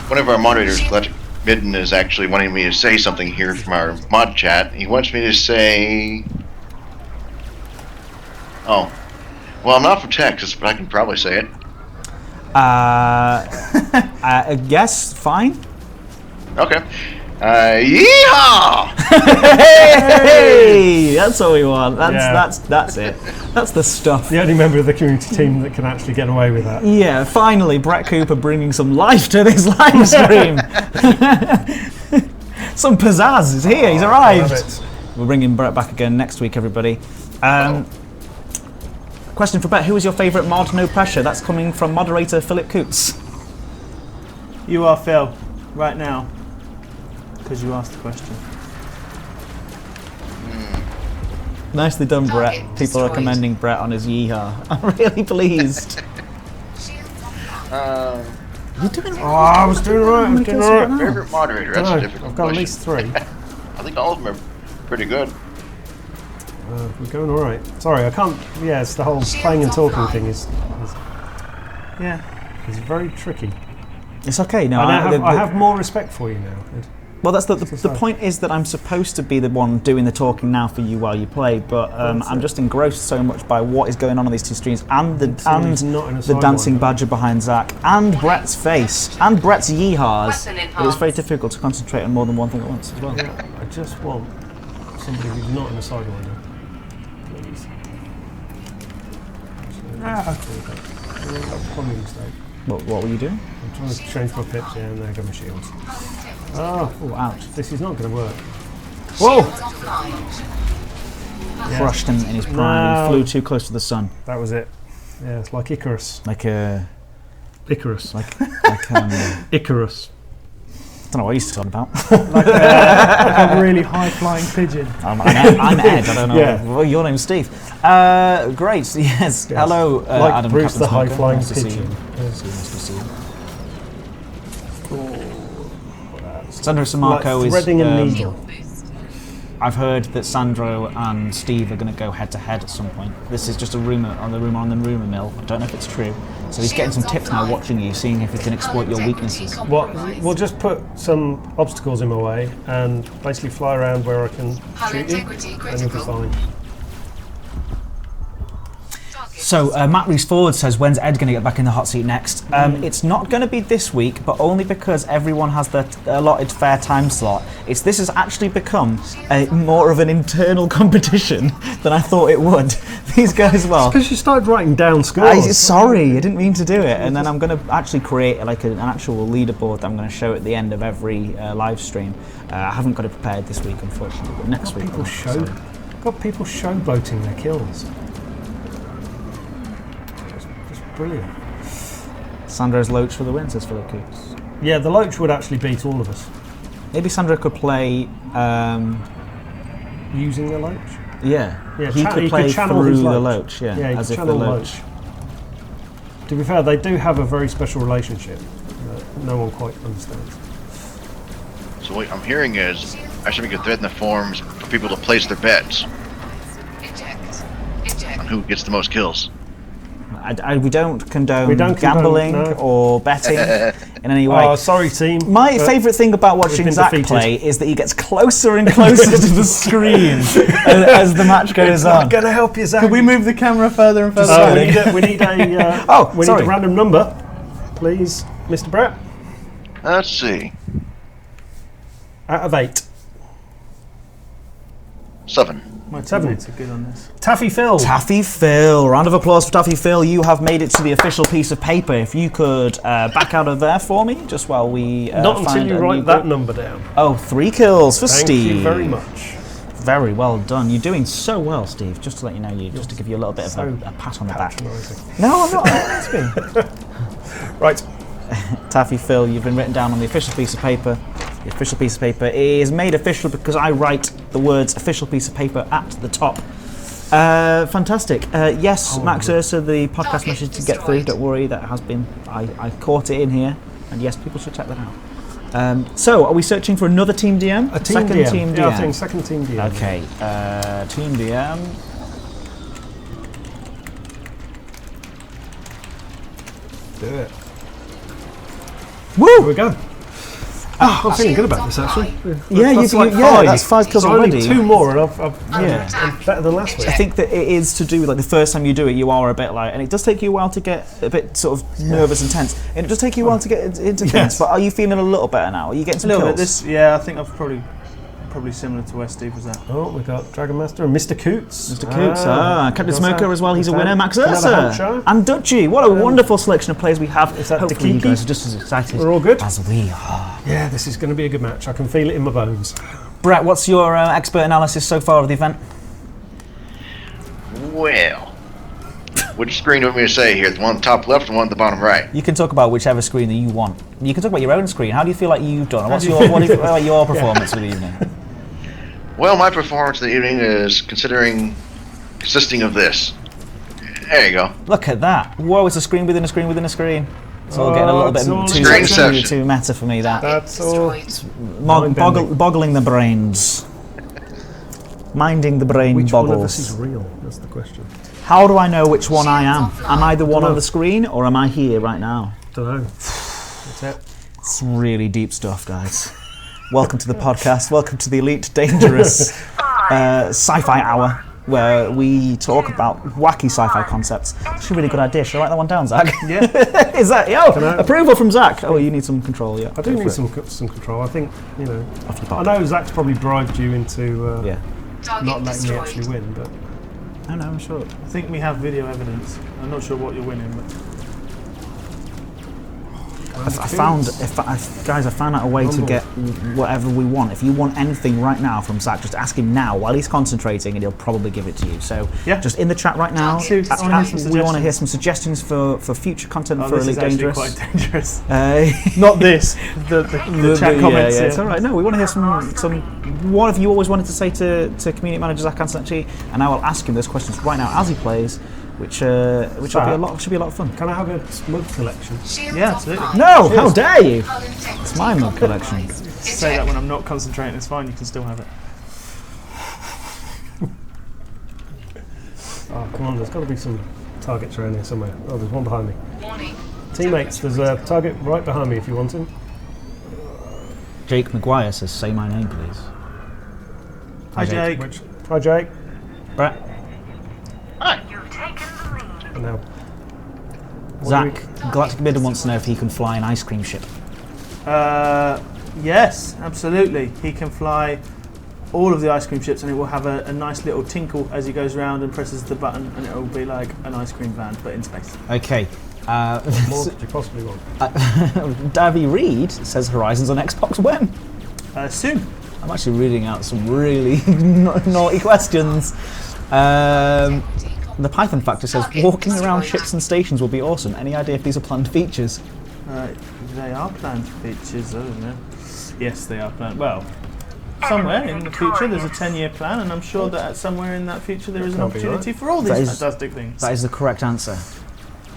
S4: One of our moderators, Electric Midden, is actually wanting me to say something here from our mod chat. He wants me to say... Oh. Well, I'm not from Texas, but I can probably say it.
S1: I guess fine.
S4: Okay. Yeehaw!
S1: Hey, that's what we want. That's it. That's the stuff.
S2: The only member of the community team that can actually get away with that.
S1: Yeah, finally, Brett Cooper bringing some life to this live stream. Some pizzazz is here. He's arrived.
S2: Love it.
S1: We're bringing Brett back again next week, everybody. Question for Brett: who is your favourite mod? No pressure. That's coming from moderator Philip Coots.
S3: You are Phil, right now, because you asked the question.
S1: Nicely done, Brett.
S6: Target
S1: People are
S6: destroyed.
S1: commending Brett on his yeehaw. I'm really pleased.
S6: Shields up.
S1: You're doing
S2: Oh, I was doing right. I was doing right.
S4: Favorite moderator, that's a
S2: No,
S4: difficult
S2: I've got at
S4: question.
S2: least 3.
S4: I think all of them are Pretty good.
S2: We're going all right. Sorry, I can't. Yeah, it's the whole playing and talking thing is very tricky.
S1: It's okay. No,
S2: And I have more respect for you now.
S1: Well, that's the point is that I'm supposed to be the one doing the talking now for you while you play, but I'm just engrossed so much by what is going on these two streams and the dancing badger behind Zach and Brett's face and Brett's yeehaws. But it's very difficult to concentrate on more than one thing at once as well.
S2: Yeah, I just want somebody who's not in a sidewinder, please. Probably a mistake.
S1: What were you doing?
S2: I'm trying to change my pips, and there go my shields.
S1: Oh, ouch.
S2: This is not going to work. Whoa!
S1: Crushed him in his prime. He flew too close to the sun.
S2: That was it. Yeah, it's like Icarus.
S1: Icarus. Like
S2: Icarus.
S1: I don't know what he's talking about.
S3: Like a really high-flying pigeon.
S1: I'm Ed. I don't know.
S2: Yeah.
S1: Well, your name's Steve. Great. Yes. Hello,
S2: Like
S1: Adam.
S2: Bruce
S1: Captain
S2: the
S1: Smoker.
S2: high-flying
S1: Nice to see
S2: pigeon.
S1: you. Nice to see you. Sandro Samarco
S2: Like
S1: is.
S2: threading a needle.
S1: I've heard that Sandro and Steve are going to go head-to-head at some point. This is just a rumour on the rumour mill. I don't know if it's true. So he's getting some tips now, watching you, seeing if he can exploit your weaknesses.
S2: We'll just put some obstacles in my way and basically fly around where I can shoot you, and you'll be fine.
S1: So Matt Reese Forward says, when's Ed going to get back in the hot seat next? It's not going to be this week, but only because everyone has their allotted fair time slot. This has actually become more of an internal competition than I thought it would. These guys,
S2: Because you started writing down scores.
S1: Sorry, I didn't mean to do it. And then I'm going to actually create an actual leaderboard that I'm going to show at the end of every live stream. I haven't got it prepared this week, unfortunately, but next week.
S2: Got people showboating their kills. Brilliant.
S1: Sandro's Loach for the win, says Philip Coots.
S2: Yeah, the Loach would actually beat all of us.
S1: Maybe Sandro could play.
S2: Using the Loach?
S1: Yeah.
S2: Yeah,
S1: He could play
S2: channel
S1: through
S2: his
S1: the
S2: Loach.
S1: Loach, yeah.
S2: Yeah, he
S1: as
S2: could
S1: if the
S2: channel
S1: Loach.
S2: To be fair, they do have a very special relationship that no one quite understands.
S4: So what I'm hearing is I should make a thread in the forums for people to place their bets on who gets the most kills.
S1: We don't condone gambling or betting in any way.
S2: Oh, sorry, team.
S1: My favourite thing about watching Zach play is that he gets closer and closer to the screen as the match goes on.
S2: I'm going to help you, Zach.
S3: Can we move the camera further and further?
S2: We need a random number, please, Mr. Brett.
S4: Let's see.
S2: Out of 8.
S4: 7.
S3: My
S2: 7.
S3: teammates are good on this.
S2: Taffy Phil.
S1: Taffy Phil. Round of applause for Taffy Phil. You have made it to the official piece of paper. If you could back out of there for me, just while we
S2: Not
S1: find
S2: until you
S1: a
S2: write
S1: new
S2: that
S1: group.
S2: number down.
S1: Oh, 3 kills for
S2: Thank
S1: Steve.
S2: you very much.
S1: Very well done. You're doing so well, Steve. Just to let you know, just to give you a little bit of a pat on the back. No, I'm not. It's been.
S2: Right.
S1: Taffy Phil, you've been written down on the official piece of paper. The official piece of paper is made official because I write the words official piece of paper at the top. Fantastic. Yes, Max Ursa, the podcast message to get through. Don't worry, that has been. I caught it in here, and yes, people should check that out. So, are we searching for another team DM?
S2: A team
S1: second
S2: DM.
S1: Team DM.
S2: Yeah, I think second team DM.
S1: Okay, team DM.
S2: Do it.
S1: Woo!
S2: Here we go. I'm feeling good about this, actually.
S1: That's 5 kills
S2: so
S1: already.
S2: Only 2 more, and
S1: Yeah.
S2: I'm better than last week.
S1: I think that it is to do with the first time you do it, you are a bit and it does take you a while to get a bit sort of nervous and tense. And it does take you a while to get into things. But are you feeling a little better now? Are you getting some
S3: A little
S1: kills?
S3: bit. I think I've probably similar to where Steve was at.
S2: Oh, we got Dragon Master and Mr. Coots.
S1: Mr. Coots, Captain Smoker as well. He's a winner. Max
S2: Another
S1: Ursa
S2: Hampshire.
S1: and Dutchy. What a wonderful selection of players we have.
S2: Is that
S1: Hopefully you
S2: Dakiki?
S1: guys are just as excited
S2: We're all good?
S1: as we are.
S2: Yeah, this is going to be a good match. I can feel it in my bones.
S1: Brett, what's your expert analysis so far of the event?
S4: Well, which screen do you want me to say here? The one on the top left and one on the bottom right?
S1: You can talk about whichever screen that you want. You can talk about your own screen. How do you feel like you've done? What do you feel like your performance of the evening?
S4: Well, my performance of the evening is consisting of this. There you go.
S1: Look at that. Whoa, it's a screen within a screen within a screen. It's all getting a little bit too meta for me, that.
S2: That's all.
S1: Boggling the brains. Minding the brain
S2: Which
S1: boggles.
S2: one of us is real? That's the question.
S1: How do I know which one I am?
S6: Shields
S1: Am I the one on
S2: Dunno.
S1: the screen, or am I here right now?
S2: Don't know. That's it.
S1: It's really deep stuff, guys. Welcome to the podcast. Welcome to the Elite Dangerous Sci-Fi Hour, where we talk about wacky sci-fi concepts. It's a really good idea. Should I write that one down, Zach?
S3: Yeah.
S1: Is that approval from Zach? Oh, you need some control. Yeah,
S2: I do
S1: go
S2: need
S1: for it.
S2: some control. I think, you know.
S1: Off you
S2: I
S1: pop.
S2: know Zach's probably bribed you into
S1: Yeah.
S6: Target
S2: not letting me
S6: destroyed.
S2: actually win, but
S1: I know. I'm sure.
S3: I think we have video evidence. I'm not sure what you're winning, but
S1: I found out a way to
S2: Rumble.
S1: get whatever we want. If you want anything right now from Zach, just ask him now while he's concentrating, and he'll probably give it to you. So
S3: Yeah.
S1: just in the chat right now,
S6: Target
S3: I wanna hear some
S1: we want to hear
S3: suggestions.
S1: some suggestions for future content
S3: oh,
S1: for
S3: this
S1: Elite
S3: is actually
S1: Dangerous.
S3: quite dangerous.
S1: Uh,
S3: Not this. The chat comments.
S1: Yeah, it's all right. No, we want to hear some. What have you always wanted to say to community manager Zach Antonacci? And I will ask him those questions right now as he plays, which will be should be a lot of fun.
S2: can I have a smug collection?
S6: Shields
S3: Yeah, absolutely.
S6: offline.
S1: No, how dare you!
S6: Hull integrity
S1: It's my mug collection.
S6: compromised.
S3: Say that when I'm not concentrating. It's fine. You can still have it.
S2: Oh, come on, there's got to be some targets around here somewhere. Oh, there's one behind me.
S6: Warning.
S2: Teammates, there's a target right behind me if you want him.
S1: Jake McGuire says, "Say my name, please."
S3: Hi, Jake.
S2: Hi, Jake.
S1: Brett,
S5: You've taken the lead.
S2: And now,
S1: Zach, Galactic Midden wants to know if he can fly an ice cream ship.
S3: Yes, absolutely. He can fly all of the ice cream ships, and it will have a nice little tinkle as he goes around and presses the button, and it will be like an ice cream van, but in space.
S1: Okay.
S2: more than you possibly want.
S1: Davy Reed says Horizons on Xbox when?
S3: Soon.
S1: I'm actually reading out some really naughty questions. The Python Factor says walking around ships and stations will be awesome. Any idea if these are planned features?
S3: They are planned features, isn't it? Yes, they are planned. Well, somewhere in the future there's a 10-year plan, and I'm sure that somewhere in that future there is an
S2: Can't be
S3: opportunity
S2: right.
S3: for all
S1: That
S3: these
S1: is-
S3: fantastic things.
S1: That is the correct answer.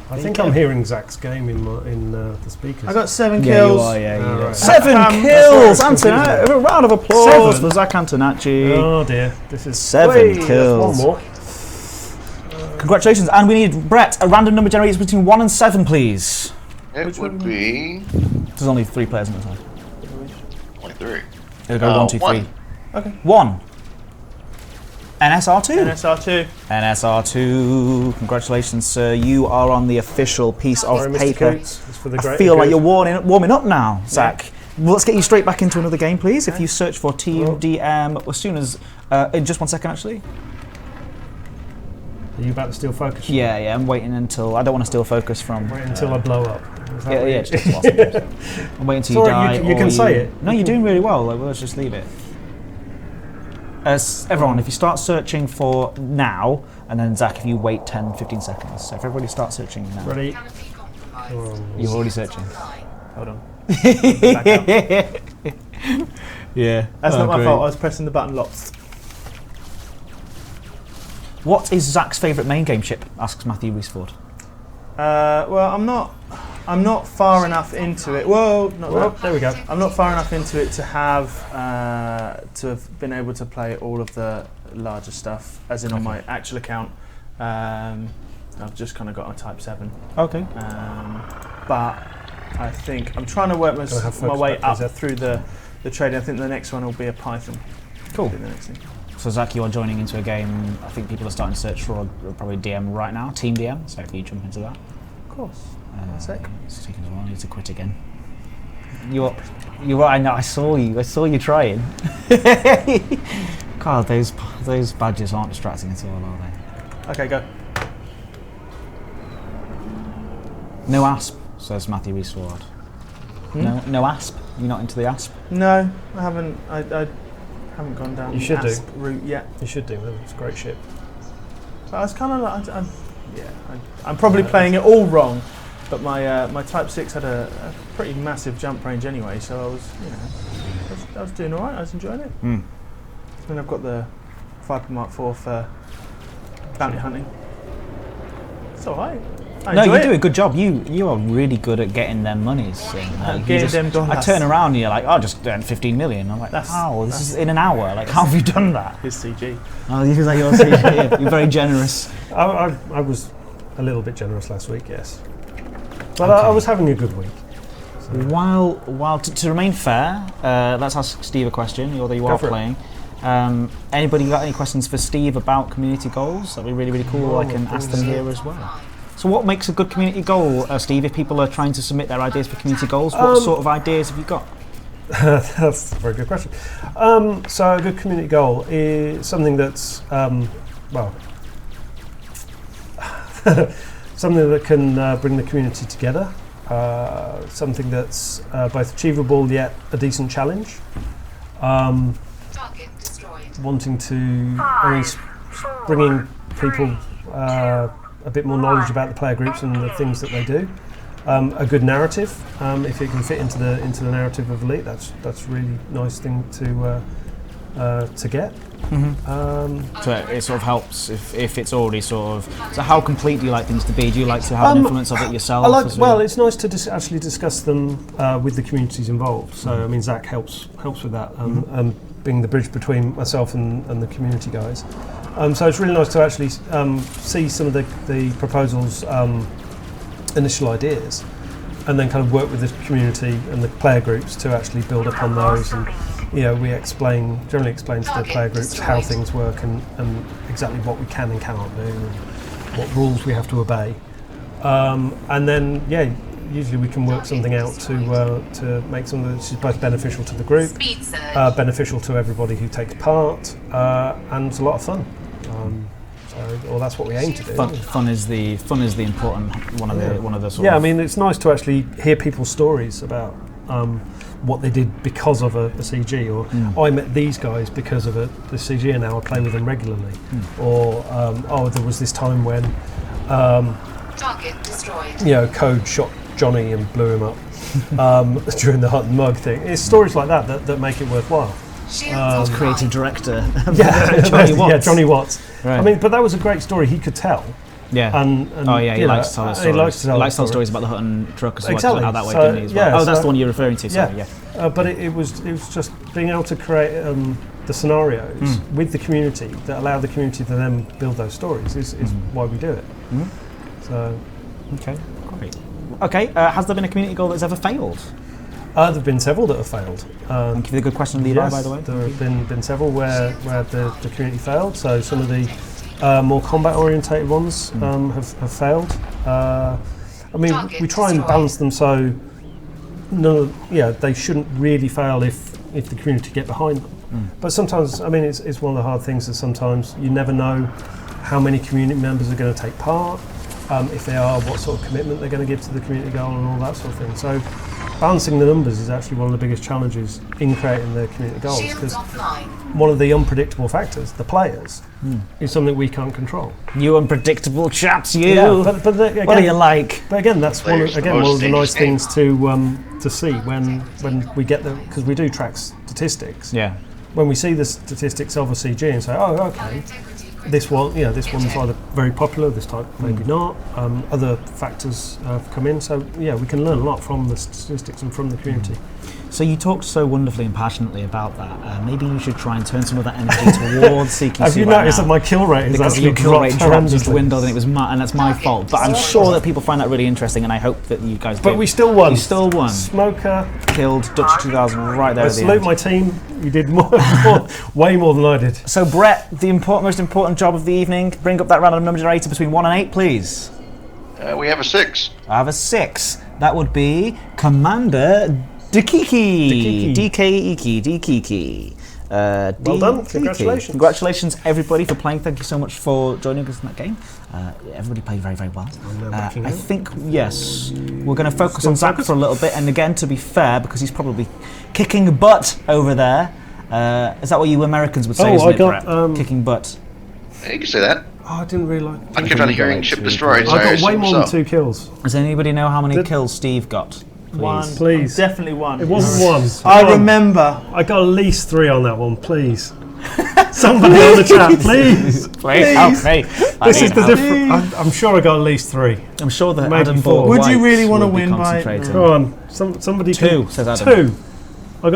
S2: I think I'm hearing Zach's game in the speakers.
S3: I got 7
S1: Yeah,
S3: kills.
S1: you are. Yeah, you
S2: Oh,
S1: are.
S2: right.
S1: 7
S3: That's
S1: kills,
S2: where it's
S1: Antonacci. A round of applause
S2: 7?
S1: for Zach Antonacci.
S2: Oh dear, this is
S1: 7
S2: Wait,
S1: kills.
S2: One more.
S1: Congratulations, and we need Brett. A random number generated between 1 and 7, please.
S4: It
S3: Which
S4: would
S3: one?
S4: be
S1: There's only 3 players in the time.
S4: 23.
S1: It'll go 1, 2, 3.
S4: 1.
S3: Okay.
S1: 1. NSR2.
S3: NSR2.
S1: NSR2. Congratulations, sir. You are on the official piece of
S2: Sorry, Mr.
S1: paper.
S2: Coates. It's for the
S1: I
S2: greater
S1: feel like
S2: good.
S1: you're warming up now, Zach. Well, let's get you straight back into another game, please. If you search for Team DM as soon as... in just 1 second, actually.
S2: Are you about to steal focus?
S1: Yeah, I'm waiting until... I don't want to steal focus from...
S2: Wait until I blow up. Is that what
S1: Yeah,
S2: you-
S1: just takes a while sometimes. I'm waiting until you
S2: Sorry,
S1: die.
S2: you
S1: or
S2: can say it.
S1: No, you're doing really well. Like, let's just leave it. Everyone, if you start searching for now, and then Zach, if you wait 10, 15 seconds. So if everybody starts searching now.
S2: Ready?
S6: Canopy compromised.
S1: You're already searching.
S3: Hold on.
S1: Yeah.
S3: That's not my
S1: great.
S3: fault. I was pressing the button locked.
S1: What is Zach's favourite main game ship? Asks Matthew Reesford.
S3: Well, I'm not far enough into it. Whoa, not
S2: Well,
S3: that.
S2: there we go.
S3: I'm not far enough into it to have been able to play all of the larger stuff, as in on my actual account. I've just kind of got a Type 7.
S1: Okay.
S3: But I think I'm trying to work
S2: Gonna have
S3: my
S2: focus
S3: way
S2: back,
S3: up
S2: is it?
S3: through the trading. I think the next one will be a Python.
S1: Cool.
S3: Be the next thing.
S1: So Zach, you are joining into a game. I think people are starting to search for probably DM right now, Team DM. So if you jump into that,
S3: Of course.
S1: sec. It's taking a while. I need to quit again. You're. I know. I saw you trying. God, those badges aren't distracting at all, are they?
S3: Okay, go.
S1: No ASP, says Matthew Reesford. No ASP. You're not into the ASP.
S3: No, I haven't. I haven't gone down
S2: You
S3: the
S2: should do.
S3: ASP route yet.
S2: You should do. It's a great ship.
S3: But I was kind of like, I'm probably playing it all wrong. But my Type 6 had a pretty massive jump range anyway, so I was, I was doing all right. I was enjoying it.
S1: Mm.
S3: And I've got the Viper Mark IV for bounty hunting. It's all right.
S1: No, you do a good job. You are really good at getting them monies.
S3: Getting them done.
S1: I turn around and you're like, oh, just earned 15 million. I'm like, how? This is in an hour. Like, how have you done that?
S3: His CG.
S1: Oh, you're like your CG. You're very generous.
S2: I was a little bit generous last week, yes. But I was having a good week. So.
S1: While to remain fair, let's ask Steve a question, although you are playing. Anybody got any questions for Steve about community goals? That'd be really, really cool. I can ask them here as well. So what makes a good community goal, Steve, if people are trying to submit their ideas for community goals? What sort of ideas have you got?
S2: That's a very good question. So a good community goal is something that's, something that can bring the community together, something that's both achievable yet a decent challenge.
S6: Target destroyed.
S2: Wanting to, bringing people a bit more knowledge about the player groups and the things that they do. A good narrative, if it can fit into the narrative of Elite, that's a really nice thing to get.
S1: So it sort of helps if it's already sort of. So how complete do you like things to be? Do you like to have an influence of it yourself?
S2: Well, it's nice to actually discuss them with the communities involved. So I mean, Zach helps with that, being the bridge between myself and the community guys. So it's really nice to actually see some of the proposals, initial ideas, and then kind of work with the community and the player groups to actually build upon those. And we generally explain to the player groups how things work and exactly what we can and cannot do, and what rules we have to obey. And then usually we can work something out to make something that's both beneficial to the group, beneficial to everybody who takes part, and it's a lot of fun. That's what we aim to do.
S1: Fun is the important one of the sort
S2: I
S1: of.
S2: mean, it's nice to actually hear people's stories about what they did because of a CG, or I met these guys because of the CG, and now I play with them regularly. Or there was this time when
S6: Target destroyed.
S2: Code shot Johnny and blew him up during the Hunt and Mug thing. It's stories like that make it worthwhile.
S1: Creative director.
S2: Johnny Watts. Yeah, Johnny Watts.
S1: Right.
S2: I mean, but that was a great story he could tell.
S1: Yeah.
S2: And
S1: he likes to tell those stories.
S2: He likes to tell
S1: stories about the Hutton truck as well.
S2: Exactly.
S1: Out that way, didn't he, as well? That's the one you're referring to. Sorry,
S2: But it was just being able to create the scenarios with the community that allow the community to then build those stories is why we do it. So.
S1: Okay, great. Okay, has there been a community goal that's ever failed?
S2: There have been several that have failed.
S1: Thank you for the good question, Levi, by the way.
S2: There have been several where the community failed. So some of the more combat-orientated ones have failed. I mean, we try and balance them so they shouldn't really fail if the community get behind them. But sometimes, I mean, it's one of the hard things that sometimes you never know how many community members are going to take part. If they are, what sort of commitment they're going to give to the community goal and all that sort of thing. So balancing the numbers is actually one of the biggest challenges in creating the community goals, because one of the unpredictable factors, the players, is something we can't control.
S1: You unpredictable chaps, you!
S2: Yeah, but again,
S1: what are you like?
S2: But again, that's one of the nice things to see when we get because we do track statistics.
S1: Yeah.
S2: When we see the statistics of a CG and say, oh, okay, this one's either very popular, this type maybe not. Other factors have come in, so we can learn a lot from the statistics and from the community.
S1: So you talked so wonderfully and passionately about that. Maybe you should try and turn some of that energy towards CQC.
S2: Have you noticed that my kill rate is actually dropped
S1: dwindled, and and that's my fault. But I'm sure that people find that really interesting, and I hope that you guys.
S2: But we still won.
S1: You still won.
S2: Smoker
S1: killed Dutch 2000 right there.
S2: I salute my team. You did way more than I did.
S1: So Brett, the most important job of the evening. Bring up that random number generator between 1 and 8, please.
S4: We have a 6.
S1: I have a 6. That would be Commander Dikiki. Dikiki.
S2: Well done. Congratulations.
S1: Congratulations, everybody, for playing. Thank you so much for joining us in that game. Everybody played very, very well. I think, yes, we're going to focus on Zach for a little bit. And again, to be fair, because he's probably kicking butt over there. Is that what you Americans would say, isn't it, Brett? Kicking butt.
S4: Yeah, you can say that.
S2: Oh, I didn't really like.
S4: I kept on hearing ship destroyed.
S2: I got way more than 2 kills.
S1: Does anybody know how many kills Steve got? Please.
S3: 1,
S2: please.
S3: Definitely 1.
S2: It wasn't 1.
S3: I remember.
S2: I got at least 3 on that one, please. Somebody on the chat, please.
S1: Please help me.
S2: This is the difference. I'm sure I got at least 3.
S1: I'm sure that
S2: Maybe
S1: Adam
S2: 4.
S1: Ball
S3: Would you
S1: White
S3: really want to
S1: will be
S3: win by?
S1: concentrating.
S2: Go on. Somebody.
S1: 2, says Adam.
S2: 2. I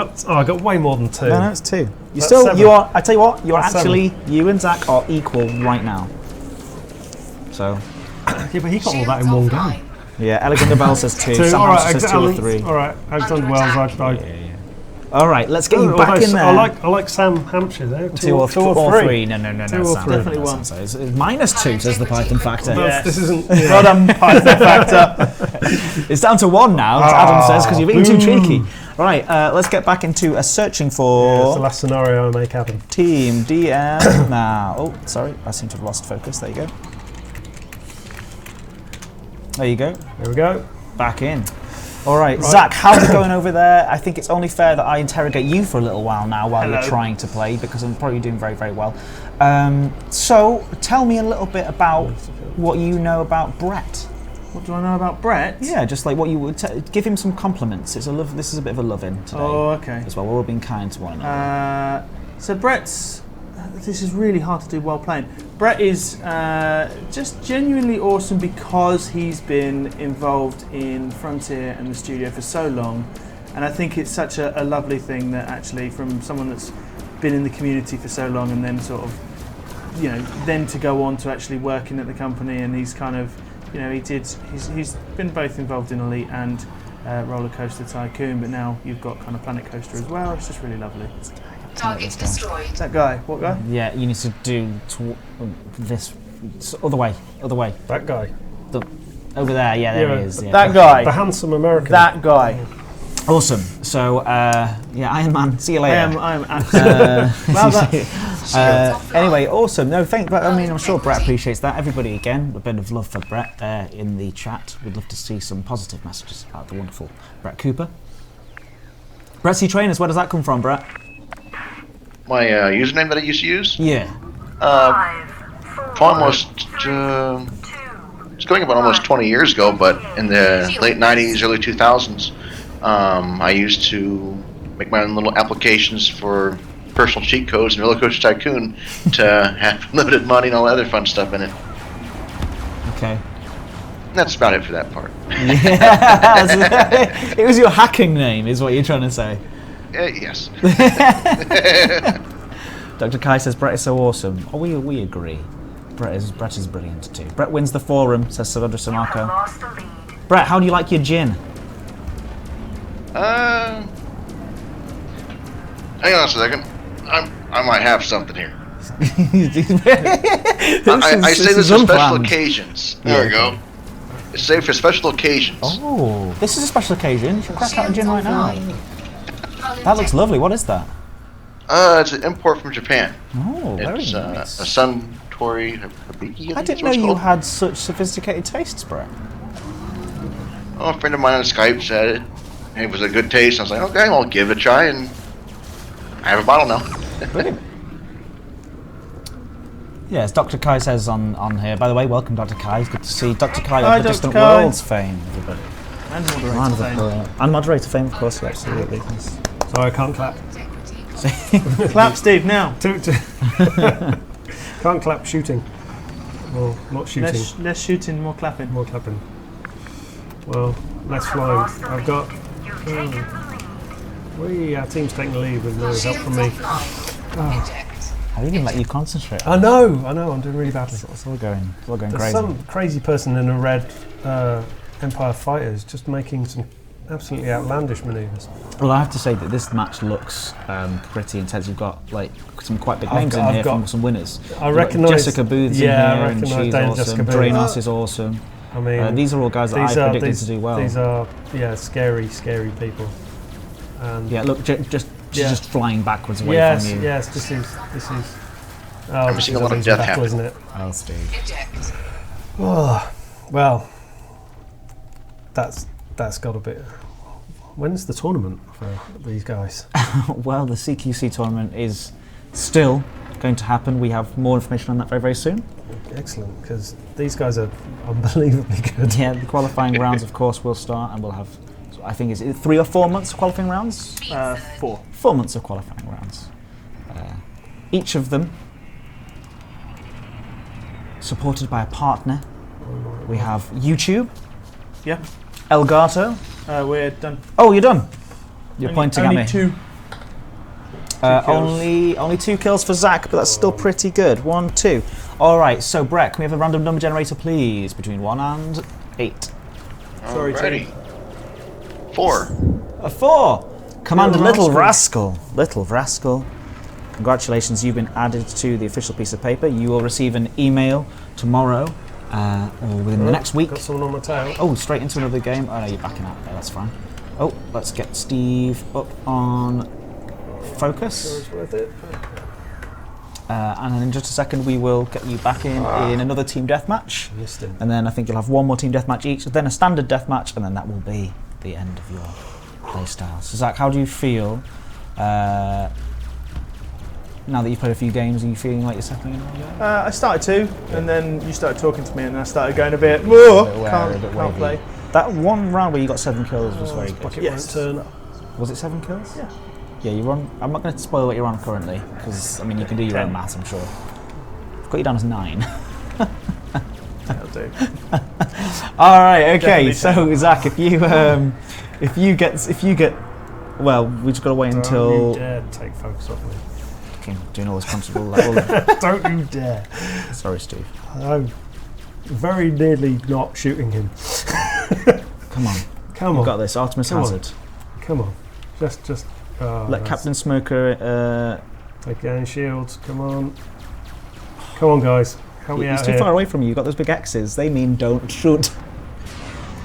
S2: got way more than 2.
S1: No, it's 2. You
S2: That's
S1: still,
S2: 7.
S1: you are. I tell you what, you're
S2: That's
S1: actually, you and Zach are equal right now. So,
S2: Yeah, but he got all that in one game.
S1: yeah, Elegant Bell says 2.
S2: 2.
S1: Sam
S2: All
S1: Hamster
S2: right,
S1: says 2 or 3.
S2: All right, Alexander Wells.
S1: All right, let's get you back in there.
S2: I like Sam Hampshire there.
S1: 2 or 3. No,
S2: 2 or
S1: Sam.
S2: 3.
S3: Definitely one.
S1: So it's -2, says the Python Factor.
S3: Yeah.
S2: This isn't.
S3: Well done, Python Factor.
S1: It's down to 1 now, as Adam says, because you're being too cheeky. Right, let's get back into a searching
S2: It's the
S1: for
S2: last scenario I make happen.
S1: Team DM now. Oh, sorry, I seem to have lost focus. There you go. There you go.
S2: There we go.
S1: Back in. All right, Zach, how's it going over there? I think it's only fair that I interrogate you for a little while now while you're trying to play, because I'm probably doing very, very well. So, tell me a little bit about what you know about Brett.
S3: What do I know about Brett?
S1: Yeah, just like what you would give him some compliments. It's a love. This is a bit of a love-in today.
S3: Oh, okay.
S1: As well, we're all being kind to one another.
S3: So Brett's. This is really hard to do while playing. Brett is just genuinely awesome because he's been involved in Frontier and the studio for so long, and I think it's such a lovely thing that actually from someone that's been in the community for so long and then sort of, then to go on to actually working at the company, and he's kind of, he's been both involved in Elite and Roller Coaster Tycoon, but now you've got kind of Planet Coaster as well. It's just really lovely.
S6: Target destroyed.
S3: That guy, what guy?
S1: Yeah, you need to do this other way.
S2: That guy.
S1: Over there. Yeah, there he is. Yeah.
S3: That guy.
S2: The handsome American.
S3: That guy.
S1: Awesome. So, Iron Man. See you later.
S3: I am absolutely. Well, that.
S1: Anyway, awesome. No, but I mean, I'm sure Brett appreciates that. Everybody, again, a bit of love for Brett there in the chat. We'd love to see some positive messages about the wonderful Brett Cooper. Brett C Trainers, where does that come from, Brett?
S4: My username that I used to use?
S1: Yeah.
S4: Almost, it's going about almost 20 years ago, but in the late 90s, early 2000s, I used to make my own little applications for personal cheat codes and Roller Coaster Tycoon to have limited money and all that other fun stuff in it.
S1: Okay.
S4: And that's about it for that part.
S1: Yeah. It was your hacking name, is what you're trying to say.
S4: Yes.
S1: Dr. Kai says Brett is so awesome. Oh, we agree. Brett is brilliant too. Brett wins the forum, says Sandra Samarco.
S5: Lost the lead.
S1: Brett, how do you like your gin?
S4: Hang on a second. I might have something here. I say this for special occasions. There we go. It's saved for special occasions.
S1: Oh, this is a special occasion. You should crack out a gin right now. That looks lovely. What is that?
S4: It's an import from Japan.
S1: Oh, very
S4: It's
S1: nice.
S4: a Suntory Hibiki.
S1: I didn't know you had such sophisticated tastes, Brett.
S4: Oh, a friend of mine on Skype said it. It was a good taste. I was like, okay, I'll give it a try, and I have a bottle now.
S1: Brilliant. Yes, Dr. Kai says on here. By the way, welcome, Dr. Kai. It's good to see Dr. Kai
S3: Hi,
S1: of the
S3: Dr.
S1: Distant
S3: Kai.
S1: Worlds fame, everybody.
S3: And moderator fame.
S1: And moderator fame, of course, absolutely.
S2: Sorry, I can't clap.
S3: Clap, Steve, now.
S2: Can't clap shooting. Well, not shooting.
S3: Less shooting, more clapping.
S2: More clapping. Well, less flying. I've got. Our team's taking the lead with no help from me.
S1: I didn't even let you concentrate.
S2: I know. I'm doing really badly.
S1: It's all going
S2: There's
S1: crazy.
S2: some crazy person in a red Empire Fighters just making some absolutely outlandish manoeuvres.
S1: Well, I have to say that this match looks pretty intense. You've got like some quite big names in here from some winners.
S2: I
S1: You've got
S2: recognise
S1: Jessica Booth's in here,
S2: I
S1: and
S2: recognise
S1: she's
S2: Dame
S1: awesome.
S2: Jessica Booth.
S1: Drainos is awesome.
S2: I mean,
S1: These are all guys that I predicted to do well.
S2: These are scary people. And
S1: Yeah, look, she's just flying backwards away
S2: yes,
S1: from you.
S2: yes. This is.
S4: I'm
S2: this
S4: seeing
S2: is
S4: a lot of
S2: losing
S4: death
S2: battle,
S4: happen.
S2: isn't it?
S1: Oh, Steve.
S2: Oh, well, that's got a bit. When's the tournament for these guys?
S1: Well, the CQC tournament is still going to happen. We have more information on that very, very soon.
S2: Excellent, because these guys are unbelievably good.
S1: Yeah, the qualifying rounds, of course, will start, and we'll have, I think, is it 3 or 4 months of qualifying rounds?
S3: 4.
S1: 4 months of qualifying rounds. each of them supported by a partner. We have YouTube,
S3: Yeah.
S1: Elgato.
S3: We're done.
S1: Oh, you're done. You're pointing
S3: only
S1: at me.
S3: two.
S1: Only 2 kills for Zach, but that's still pretty good. 1, 2. All right. So Brett, can we have a random number generator, please, between 1 and 8?
S3: Sorry,
S4: Alrighty. 4.
S1: A 4. Commander
S2: Little
S1: Little
S2: Rascal.
S1: Rascal. Little Rascal. Congratulations, you've been added to the official piece of paper. You will receive an email tomorrow or within the next week.
S2: Got someone on my tail.
S1: Oh, straight into another game. Oh no, you're backing out. Yeah, that's fine. Oh, let's get Steve up on focus.
S2: It's worth it.
S1: And then in just a second, we will get you back in another team deathmatch.
S2: Missed him.
S1: And then I think you'll have one more team deathmatch each, then a standard deathmatch, and then that will be the end of your playstyle. So Zach, how do you feel now that you've played a few games? Are you feeling like you're settling in?
S3: I started to, and then you started talking to me, and I started going a bit more.
S1: A bit wary,
S3: Can't,
S1: a bit
S3: can't
S1: wavy.
S3: play.
S1: That one round where you got 7 kills was very good.
S2: Bucket
S3: Yes.
S2: won't turn up.
S1: Was it 7 kills?
S3: Yeah.
S1: Yeah, you're on. I'm not going to spoil what you're on currently, because I mean you can do your
S3: 10.
S1: own maths, I'm sure. I've got you down as 9.
S3: That'll do.
S1: All right. Okay.
S3: Definitely
S1: So Zach, if you get, well, we just got to wait
S2: Don't
S1: until.
S2: you dare take focus off me.
S1: Okay, doing all this constable.
S2: Don't you dare.
S1: Sorry, Steve.
S2: I'm very nearly not shooting him.
S1: Come on.
S2: Come
S1: You've
S2: on.
S1: got this. Artemis
S2: Come on.
S1: Hazard.
S2: Come on. Just. Oh,
S1: Let
S2: that's-
S1: Captain Smoker.
S2: Take down shields. Come on. Come on, guys. Help me
S1: He's
S2: out
S1: too
S2: here.
S1: far away from you. You've got those big X's. They mean don't shoot.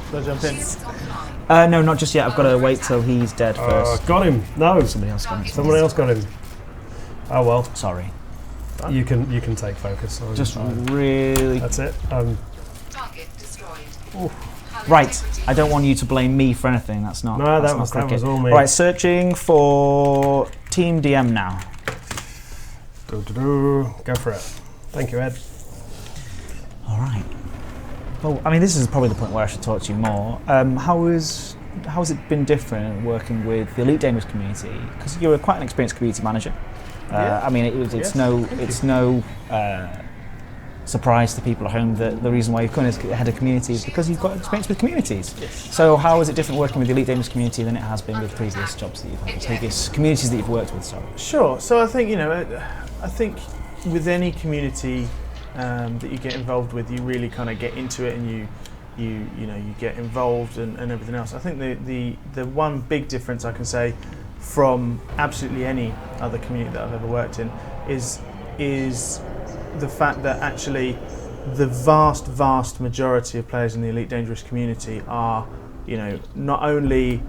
S3: Shall I jump in?
S1: No, not just yet. I've got to wait till he's dead first.
S2: Got him. No.
S1: Somebody else got him.
S2: Someone else got him. Oh well.
S1: Sorry.
S2: You can take focus. I'm
S1: Just
S2: fine.
S1: really.
S2: That's it.
S6: Target destroyed.
S1: Right. I don't want you to blame me for anything. That's not.
S2: No,
S1: that's
S2: that
S1: not
S2: was
S1: cricket.
S2: all me.
S1: Right. Searching for Team DM now.
S2: Go for it. Thank you, Ed.
S1: All right. Well, I mean, this is probably the point where I should talk to you more. How has it been different working with the Elite Dangerous community? Because you're quite an experienced community manager.
S3: Yeah.
S1: I mean, it's
S3: Yes.
S1: no surprise to people at home that the reason why you've come as head of community is because you've got experience with communities.
S3: Yes.
S1: So how is it different working with the Elite Dangerous community than it has been with previous jobs that you've had, previous communities that you've worked with? Sorry.
S3: Sure. So I think I think with any community that you get involved with, you really kind of get into it, and you get involved and everything else. I think the one big difference I can say from absolutely any other community that I've ever worked in is the fact that actually the vast majority of players in the Elite Dangerous community are, not only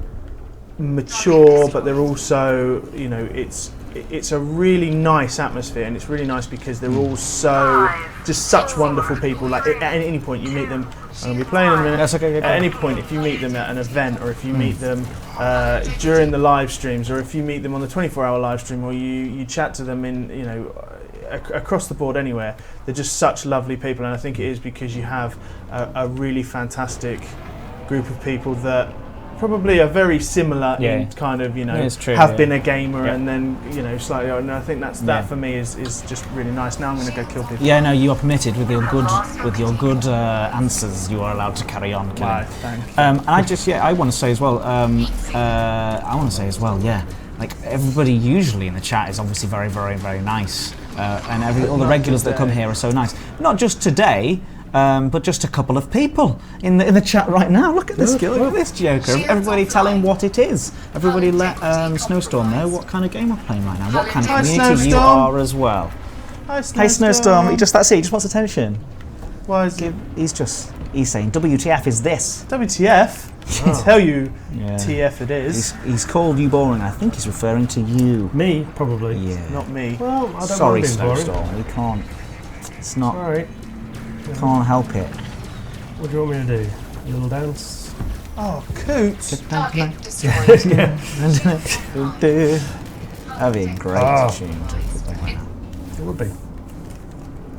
S3: mature, but they're also, it's a really nice atmosphere, and it's really nice because they're all just such wonderful people. Like at any point you meet them, I'm going to be playing in a minute.
S1: That's okay.
S3: At any point, if you meet them at an event, or if you meet them during the live streams, or if you meet them on the 24-hour live stream, or you chat to them in, across the board anywhere, they're just such lovely people. And I think it is because you have a really fantastic group of people that probably are very similar in kind of,
S1: It's true,
S3: have been a gamer
S1: Yeah.
S3: and then, slightly older. And I think that for me is just really nice. Now I'm going to go kill people.
S1: Yeah, no, you are permitted with your good answers. You are allowed to carry on killing.
S3: Right, thank you.
S1: And I want to say as well. Like everybody usually in the chat is obviously very, very, very nice, and all the regulars that come here are so nice. Not just today. But just a couple of people in the chat right now. Look at this, look at this joker. Everybody tell him what it is. Everybody let Snowstorm know what kind of game we're playing right now. What kind of
S3: Hi,
S1: community you
S3: Snowstorm.
S1: are as well.
S3: Hi,
S1: Hey Snowstorm, that's it. He just wants attention.
S3: Why is it
S1: He's saying WTF is this?
S3: WTF? I'll tell you,
S1: Yeah.
S3: TF it is.
S1: He's called you boring. I think he's referring to you.
S2: Me, probably.
S1: Yeah.
S3: Not me.
S2: Well, I don't
S1: Sorry,
S2: mind being boring.
S1: Snowstorm. We can't. It's not.
S2: All right.
S1: Can't help it.
S2: What do you want me to do? A little dance?
S3: Oh, Coots.
S6: Target destroyed.
S1: That'd be a great
S2: Ah.
S1: tune to put on right now.
S2: It would be.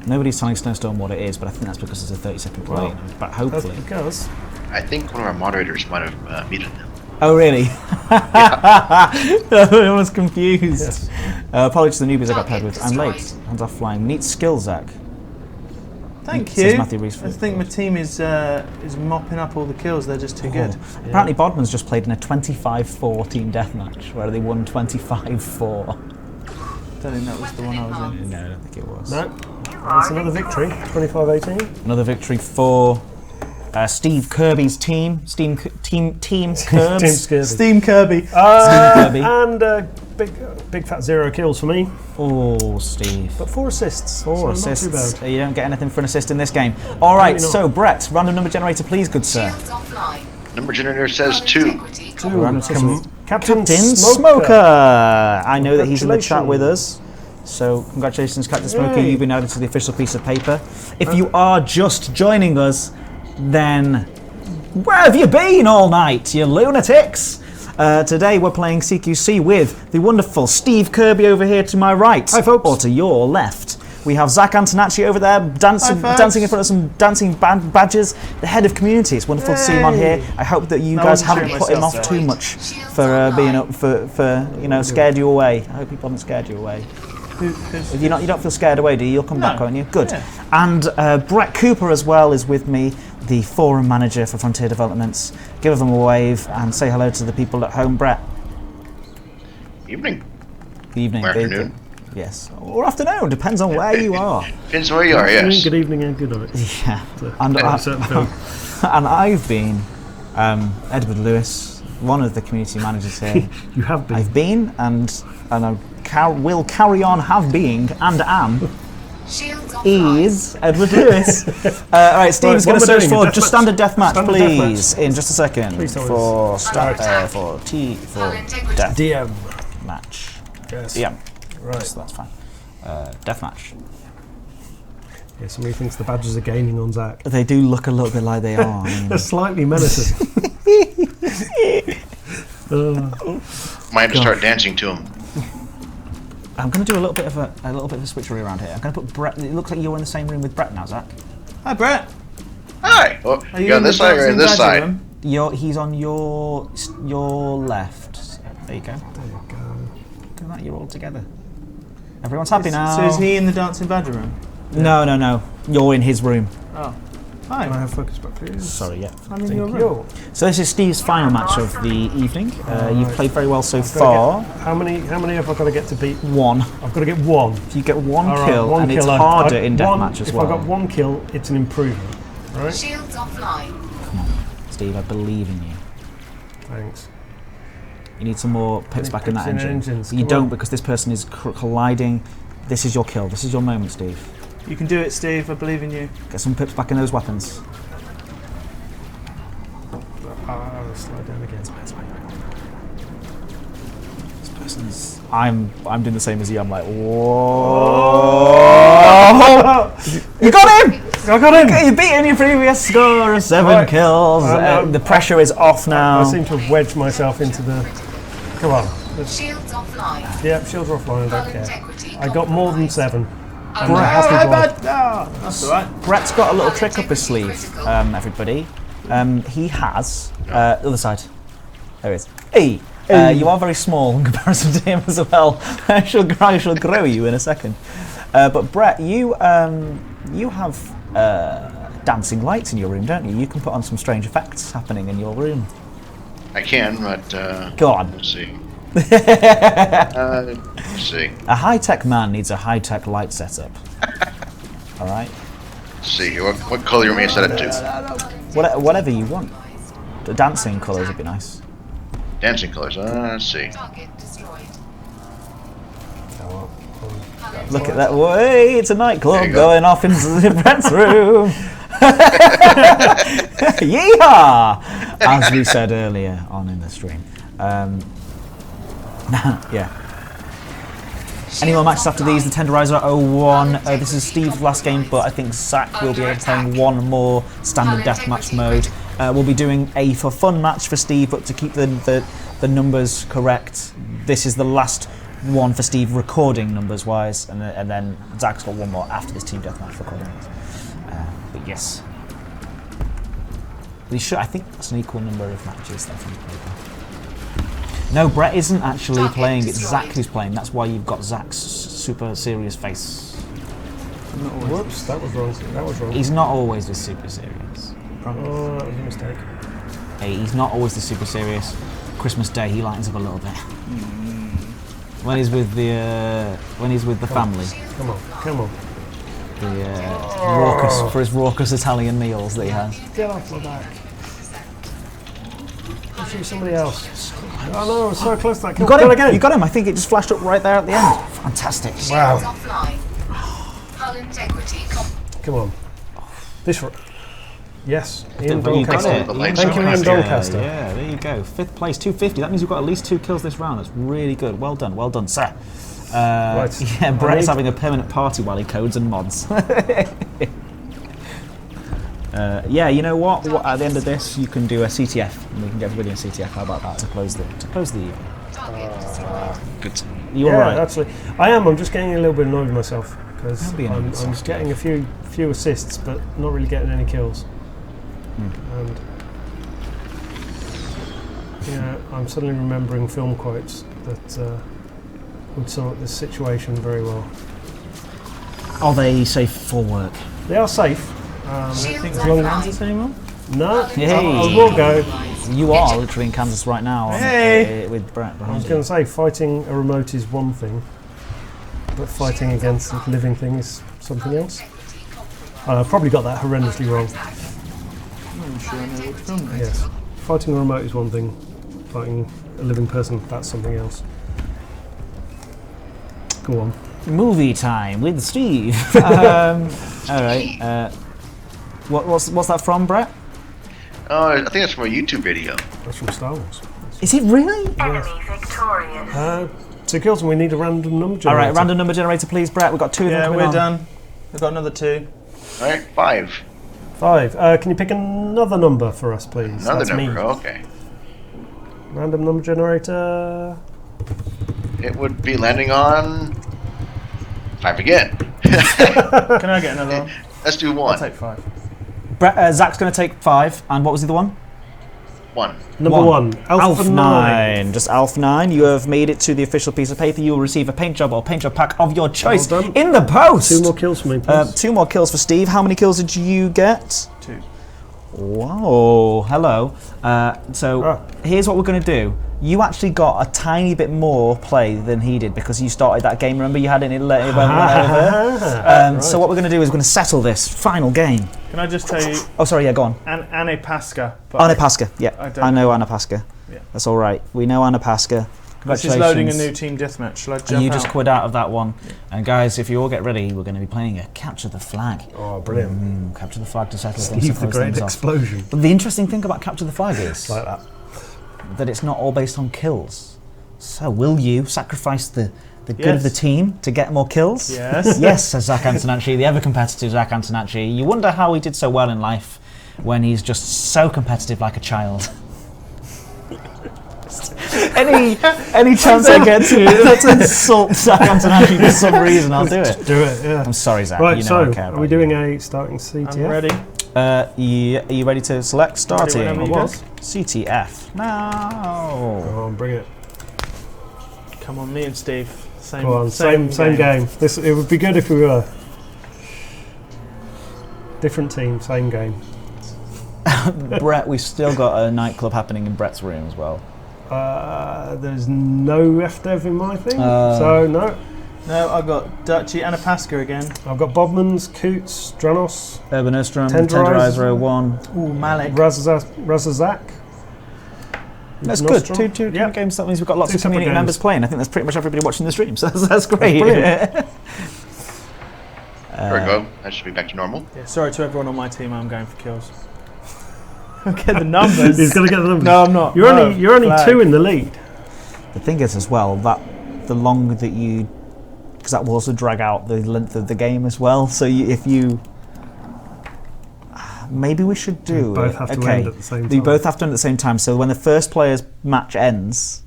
S1: Nobody's telling Snowstorm what it is, but I think that's because it's a 30-second play.
S2: Well,
S1: But
S2: That's
S1: hopefully,
S2: because.
S4: I think one of our moderators might have muted them.
S1: Oh, really? I was confused.
S2: Yes.
S1: Apologies to the newbies I got paired with. I'm late. Hands off flying. Neat skill, Zach.
S3: Thank
S1: Says
S3: you.
S1: Matthew Rees.
S3: I think my team is mopping up all the kills. They're just too good.
S1: Apparently Bodman's just played in a 25-4 team deathmatch where they won 25-4.
S3: Don't think that was the one I was in.
S1: No, I don't think it was.
S2: No. That's another victory. 25-18.
S1: Another victory for Steve Kirby's team. Team Curbs.
S2: Team Scurvy.
S3: Steam Kirby.
S1: Kirby.
S2: And big fat 0 kills for me.
S1: Oh, Steve.
S2: But 4 assists.
S1: Four
S2: so
S1: assists.
S2: Not too bad.
S1: You don't get anything for an assist in this game. All right,
S2: Maybe not.
S1: so Brett, random number generator, please, good sir.
S6: Shields offline.
S4: Number generator says 2.
S6: Integrity
S1: Random
S2: Captain
S1: Smoker. I know that he's in the chat with us. So congratulations, Captain Smoker.
S2: Yay.
S1: You've been added to the official piece of paper. If you are just joining us, then where have you been all night, you lunatics? Today we're playing CQC with the wonderful Steve Kirby over here to my right.
S2: Hi, folks.
S1: Or to your left. We have Zach Antonacci over there dancing
S3: Hi, folks.
S1: dancing in front of some dancing badges. The head of community. It's wonderful to see him on here. I hope that you
S3: No, I
S1: guys
S3: wasn't
S1: haven't
S3: sure
S1: put him
S3: myself,
S1: off
S3: so-
S1: too much for being up for scared you away. I hope people haven't scared you away. If you don't feel scared away, do you? You'll come back, won't you? Good.
S3: Yeah.
S1: And Brett Cooper as well is with me, the forum manager for Frontier Developments. Give them a wave and say hello to the people at home, Brett.
S4: Evening.
S1: Good evening.
S4: Or
S1: Dave.
S4: afternoon.
S1: Yes. Or afternoon, depends on where you are.
S4: Depends where you are, yes.
S2: Good evening and good night.
S1: Yeah.
S2: To
S1: And,
S2: a certain film.
S1: and I've been Edward Lewis, one of the community managers here.
S2: You have been.
S1: I've been and I will carry on have being and am
S6: Shields offline.
S1: is Edward Lewis. All right, Steve's
S2: Right,
S1: going to
S2: what we're
S1: search
S2: doing,
S1: for
S2: deathmatch.
S1: just standard deathmatch,
S2: Standard
S1: please,
S2: deathmatch.
S1: in just a second.
S2: Please tell
S1: For
S2: us.
S1: for death
S2: DM.
S1: match.
S2: Yes.
S1: Yeah,
S2: Right.
S1: so that's fine. Deathmatch.
S2: Yeah, somebody thinks the badges are gaining on Zach.
S1: They do look a little bit like they are. I mean,
S2: They're slightly menacing.
S4: Might have to start dancing to him.
S1: I'm going to do a little bit of a switchery around here. I'm going to put Brett. It looks like you're in the same room with Brett now, Zach.
S3: Hi, Brett.
S4: Hi. Well,
S3: Are
S4: you on
S3: in
S4: this
S3: the
S4: side or
S3: dancing
S4: on this
S3: badger
S4: side?
S3: room?
S1: He's on your left. There you go.
S2: There you go.
S1: Look at that, you're all together. Everyone's happy now.
S3: So is he in the dancing badger room?
S1: No. You're in his room.
S3: Oh.
S2: Can I
S3: Hi.
S2: have focus back, please?
S1: Sorry, yeah.
S3: I'm in
S2: Thank
S3: your room.
S2: you.
S1: So this is Steve's final match of the evening. You've played very well so
S2: Gotta
S1: far.
S2: get- how many have I got to get to beat?
S1: One.
S2: I've got to get one.
S1: If you get one
S2: All right,
S1: kill,
S2: one
S1: and it's
S2: kill,
S1: harder
S2: I-
S1: in
S2: one-
S1: deathmatch as
S2: if
S1: well.
S2: I got one kill, it's an improvement. Right?
S6: Shields offline.
S1: Steve, I believe in you.
S2: Thanks.
S1: You need some more pips back in
S2: pips
S1: that
S2: in
S1: engine.
S2: engines,
S1: But you
S2: come
S1: don't
S2: on.
S1: because this person is colliding. This is your kill. This is your moment, Steve.
S3: You can do it, Steve. I believe in you.
S1: Get some pips back in those weapons.
S2: Slide down again.
S1: This person's. I'm doing the same as you. I'm like, whoa! You got him!
S2: I got him!
S1: You beat him your previous score of 7
S2: Right.
S1: kills.
S2: I know.
S1: The pressure is off now.
S2: I seem to have wedged myself into the. Come on.
S6: Shields offline.
S2: Yeah, shields are offline. I don't
S6: Hull
S2: care.
S6: integrity
S2: I got more than
S6: compromised.
S2: 7. I'm
S1: Brett.
S2: a happy
S3: Hi,
S2: boy.
S3: bud. Oh, that's all right.
S1: Brett's got a little trick up his sleeve, everybody. He has other side. There it is. Hey, you are very small in comparison to him as well. I shall grow you in a second. But Brett, you have dancing lights in your room, don't you? You can put on some strange effects happening in your room.
S4: I can, but
S1: Go on.
S4: let's see. Let's see.
S1: A high-tech man needs a high-tech light setup. All right.
S4: Let's see here. What color you want me to set it to?
S1: Whatever you want. The dancing colours would be nice.
S4: Dancing colors. Let's see.
S6: Target destroyed.
S1: Look at that. Way, it's a nightclub
S4: There you go.
S1: going off into Brett's room. Yeehaw! As we said earlier on in the stream. Yeah. Any more matches after these? The Tenderizer 01. This is Steve's last game, but I think Zach will be able to play one more standard deathmatch mode. We'll be doing a for fun match for Steve, but to keep the numbers correct, this is the last one for Steve recording numbers wise, and then Zach's got one more after this team deathmatch recording. But yes, I think that's an equal number of matches. That's on paper. No, Brett isn't actually
S6: Target
S1: playing. It's
S6: destroyed.
S1: Zach who's playing. That's why you've got Zach's super serious face.
S2: Whoops, that was wrong. That was wrong.
S1: He's not always the super serious.
S2: Oh, that was a mistake.
S1: Hey, he's not always the super serious. Christmas Day, he lightens up a little bit. When he's with the family,
S2: Come on, come on.
S1: raucous for his raucous Italian meals that he has.
S2: Get off my back. I'll shoot somebody else. Oh no, I was so close to that.
S1: You got him. You got him. I think it just flashed up right there at the end. Fantastic.
S2: Wow.
S6: Shields offline. Hull integrity.
S2: Come on. This. Yes, Ian
S1: But you got
S2: Doncaster.
S1: it.
S4: Thank
S2: Thank you, Ian Doncaster.
S1: Yeah, there you go. 5th place, 250. That means you've got at least 2 kills this round. That's really good. Well done, sir.
S2: Right.
S1: Yeah, Brett's having a permanent party while he codes and mods. Yeah, you know what? At the end of this, you can do a CTF, and we can get everybody in CTF. How about that to close the Good. You all right?
S2: Actually, I am. I'm just getting a little bit annoyed with myself because
S1: Don't be annoyed
S2: I'm
S1: with yourself.
S2: just getting a few assists, but not really getting any kills. And I'm suddenly remembering film quotes that would sum up this situation very well.
S1: Are they safe for work?
S2: They are safe.
S6: Shields
S2: as long
S6: offline.
S3: Kansas anymore?
S2: No,
S1: Hey.
S2: I will go.
S1: You are literally in Kansas right now.
S3: Hey.
S1: With Brett
S2: I
S1: behind
S2: was
S1: you.
S2: going to say, fighting a remote is one thing, but fighting against a living thing is something else. I've probably got that horrendously wrong.
S3: I'm sure I know which film it is.
S2: Yes. Fighting a remote is one thing, fighting a living person, that's something else. Go on.
S1: Movie time with Steve. All right. What's that from, Brett?
S4: I think that's from a YouTube video.
S2: That's from Star Wars.
S1: Is it really?
S5: Enemy victorious.
S2: 2 kills and we need a random number generator.
S1: All right, random number generator, please, Brett. We've got 2 of them
S3: Yeah,
S1: coming
S3: we're
S1: on.
S3: done. We've got another 2.
S4: All right, 5.
S2: 5. Can you pick another number for us, please?
S4: Another
S2: That's
S4: number.
S2: me.
S4: Okay.
S2: Random number generator.
S4: It would be landing on 5 again.
S3: Can I get another one?
S4: Let's do
S3: I'll
S4: 1.
S3: take 5.
S1: Zach's going to take 5, and what was the other one?
S4: 1.
S2: Number 1. Alpha 9.
S1: Just Alf 9. You have made it to the official piece of paper. You will receive a paint job or paint job pack of your choice
S2: Well done.
S1: in the post.
S2: 2 more kills for me, please.
S1: 2 more kills for Steve. How many kills did you get?
S3: 2.
S1: Whoa, hello. Here's what we're going to do. You actually got a tiny bit more play than he did because you started that game. Remember, you had it, it went over. So what we're going to do is we're going to settle this final game.
S3: Can I just tell you,
S1: Oh, sorry, yeah, go on.
S3: Anne Pasca.
S1: Anapaska, yeah.
S3: I
S1: I know Anapaska.
S3: Yeah.
S1: That's all right. We know Anapaska.
S3: This is loading a new team deathmatch. Shall I jump
S1: And you
S3: out?
S1: just quit out of that one. And guys, if you all get ready, we're going to be playing a Capture the Flag.
S2: Oh, brilliant.
S1: Capture the Flag to settle things.
S2: Steve
S1: to
S2: the
S1: close
S2: Great
S1: things off.
S2: Explosion.
S1: But the interesting thing about Capture the Flag is
S2: Like that.
S1: that it's not all based on kills. So will you sacrifice the good
S3: Yes.
S1: of the team to get more kills?
S3: Yes.
S1: Yes, says Zach Antonacci, the ever competitive Zach Antonacci. You wonder how he did so well in life when he's just so competitive like a child. any chance I get to insult Zach Antonacci for some reason, I'll do it.
S2: Do it, yeah.
S1: I'm sorry, Zach.
S2: Right,
S1: you know
S2: so
S1: I care
S2: are
S1: about
S2: we
S1: you.
S2: doing a starting CTF?
S3: I'm ready.
S1: Yeah, are you ready to select? Starting.
S3: whenever you guys.
S1: CTF. No.
S2: Go on, bring it.
S3: Come on, me and Steve. Same,
S2: Go on, same game. It would be good if we were different team, same game.
S1: Brett, we've still got a nightclub happening in Brett's room as well.
S2: There's no FDev in my thing, so no.
S3: No, I've got Dutchy Anna Pasca again.
S2: I've got Bodmans, Coots, Dranos,
S1: Urban Ostrom,
S2: Tenderizer.
S1: Tenderizer 01.
S3: Ooh, Malik.
S2: Razazak.
S1: That's
S2: Nostrum.
S1: good. Two
S2: Yep.
S1: games. That means we've got lots
S2: Two
S1: of community
S2: separate
S1: members
S2: games.
S1: playing. I think that's pretty much everybody watching the stream. So that's great.
S2: Brilliant.
S4: There we go. That should be back to normal.
S3: Yeah, sorry to everyone on my team, I'm going for kills. Get the numbers.
S2: He's going to get the numbers.
S3: No, I'm not.
S2: You're
S3: No,
S2: only
S3: flag.
S2: 2 in the lead.
S1: The thing is, as well, that the longer that you, because that will also drag out the length of the game as well. So maybe we should do.
S2: You both have to end at the same
S1: You
S2: time.
S1: both have to end at the same time. So when the first player's match ends,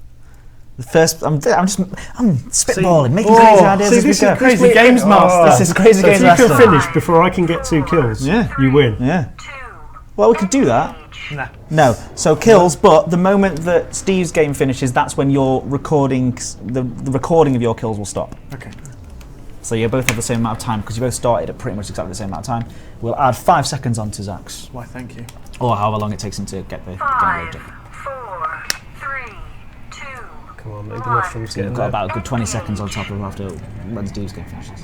S1: the first I'm spitballing, making crazy ideas as we go.
S3: Crazy Games Master.
S1: This is crazy
S2: So
S1: games
S2: if you
S1: master.
S2: can finish before I can get 2 kills,
S1: Yeah.
S2: you win.
S1: Yeah. Well, we could do that.
S2: Nah.
S1: No. So kills, but the moment that Steve's game finishes, that's when your recording, the recording of your kills will stop.
S3: Okay.
S1: So you both have the same amount of time because you both started at pretty much exactly the same amount of time. We'll add 5 seconds onto Zach's,
S3: Why, thank you.
S1: or however long it takes him to get the game
S5: 5,
S1: loaded.
S5: 4, 3, 2.
S2: Come on, maybe the mushroom's
S1: So
S2: getting
S1: we've got
S2: there.
S1: about a good 20 seconds on top of after when Steve's game finishes.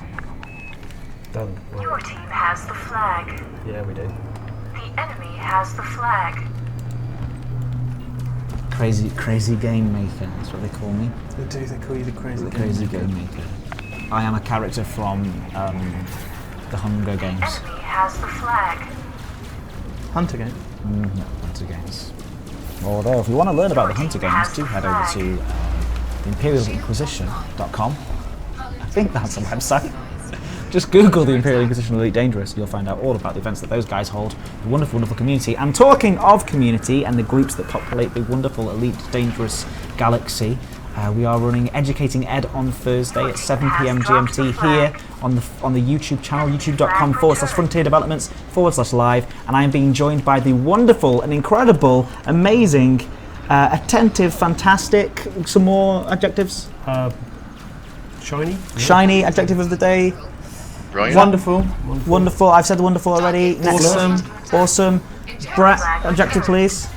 S2: Done.
S5: Your
S2: Right.
S5: team has the flag.
S2: Yeah, we do.
S5: The enemy has the flag.
S1: Crazy game maker. That's what they call me.
S3: They call you the crazy
S1: The crazy game maker. I am a character from the Hunger Games.
S5: Enemy has the flag.
S3: Hunter game.
S1: No, Hunter Games. Although, if you want to learn about the Hunter Games, do head over to imperialinquisition.com. I think that's a website. Just Google the Imperial Inquisition Elite Dangerous, you'll find out all about the events that those guys hold, the wonderful, wonderful community. And talking of community and the groups that populate the wonderful Elite Dangerous galaxy, we are running Educating Ed on Thursday at 7 p.m. GMT here on the YouTube channel, youtube.com/Frontier Developments/live. And I am being joined by the wonderful and incredible, amazing, attentive, fantastic, some more adjectives?
S2: Shiny?
S1: Shiny adjective of the day.
S4: Brilliant.
S1: Wonderful. I've said wonderful already. Next. Awesome. Brett, adjective please.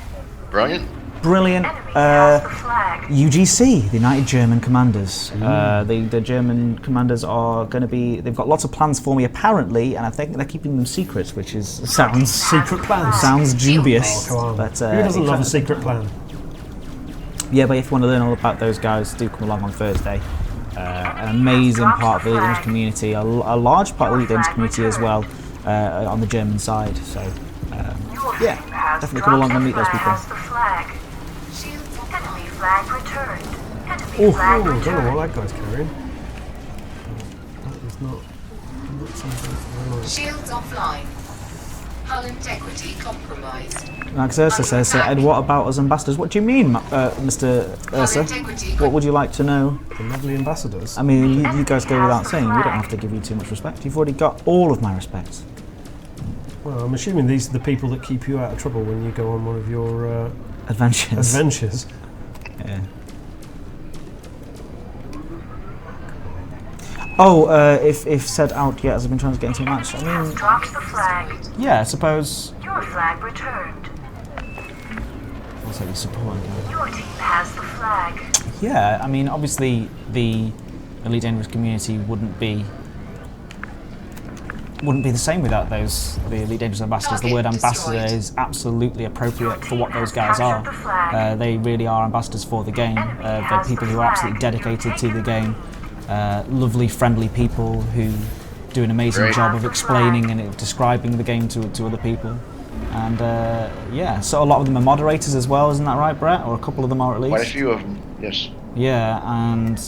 S4: Brilliant.
S1: Brilliant.
S5: Enemy has the flag.
S1: UGC, the United German Commanders. The German commanders are going to be. They've got lots of plans for me apparently, and I think they're keeping them secret, which sounds
S2: Secret plans.
S1: sounds dubious.
S2: Oh, come on.
S1: But
S2: Who doesn't love a secret plan?
S1: yeah, but if you want to learn all about those guys, do come along on Thursday. An amazing part of the Elite Dangerous community, a large part of the Elite Dangerous community as well on the German side. So yeah, definitely come along and meet those people.
S5: Has the flag. Enemy flag returned. Enemy
S2: Oh,
S5: flag
S2: I don't know
S5: returned.
S2: what that guy's carrying. That is not something I like.
S6: Shields offline. Hull integrity compromised.
S1: Max Ursa says, Ed, what about us ambassadors? What do you mean, Mr. Ursa? What would you like to know?
S2: The lovely ambassadors.
S1: I mean, you guys go without saying. We don't have to give you too much respect. You've already got all of my respect.
S2: Well, I'm assuming these are the people that keep you out of trouble when you go on one of your
S1: Adventures.
S2: adventures.
S1: Yeah. Oh, if said out yet, has been trying to get into a match. I
S5: Has
S1: mean,
S5: dropped the flag.
S1: yeah, I suppose.
S5: Your flag returned.
S1: What's that you supporting?
S5: Your team has the flag.
S1: Yeah, I mean, obviously the Elite Dangerous community wouldn't be the same without the Elite Dangerous ambassadors. The word ambassador is absolutely appropriate for what those guys are. They really are ambassadors for the game. They're people who are absolutely dedicated to the game. Lovely, friendly people who do an amazing
S4: Great.
S1: job of explaining and describing the game to other people. And yeah, so a lot of them are moderators as well, isn't that right, Brett? Or a couple of them are at least.
S4: Quite a few of them, yes.
S1: Yeah, and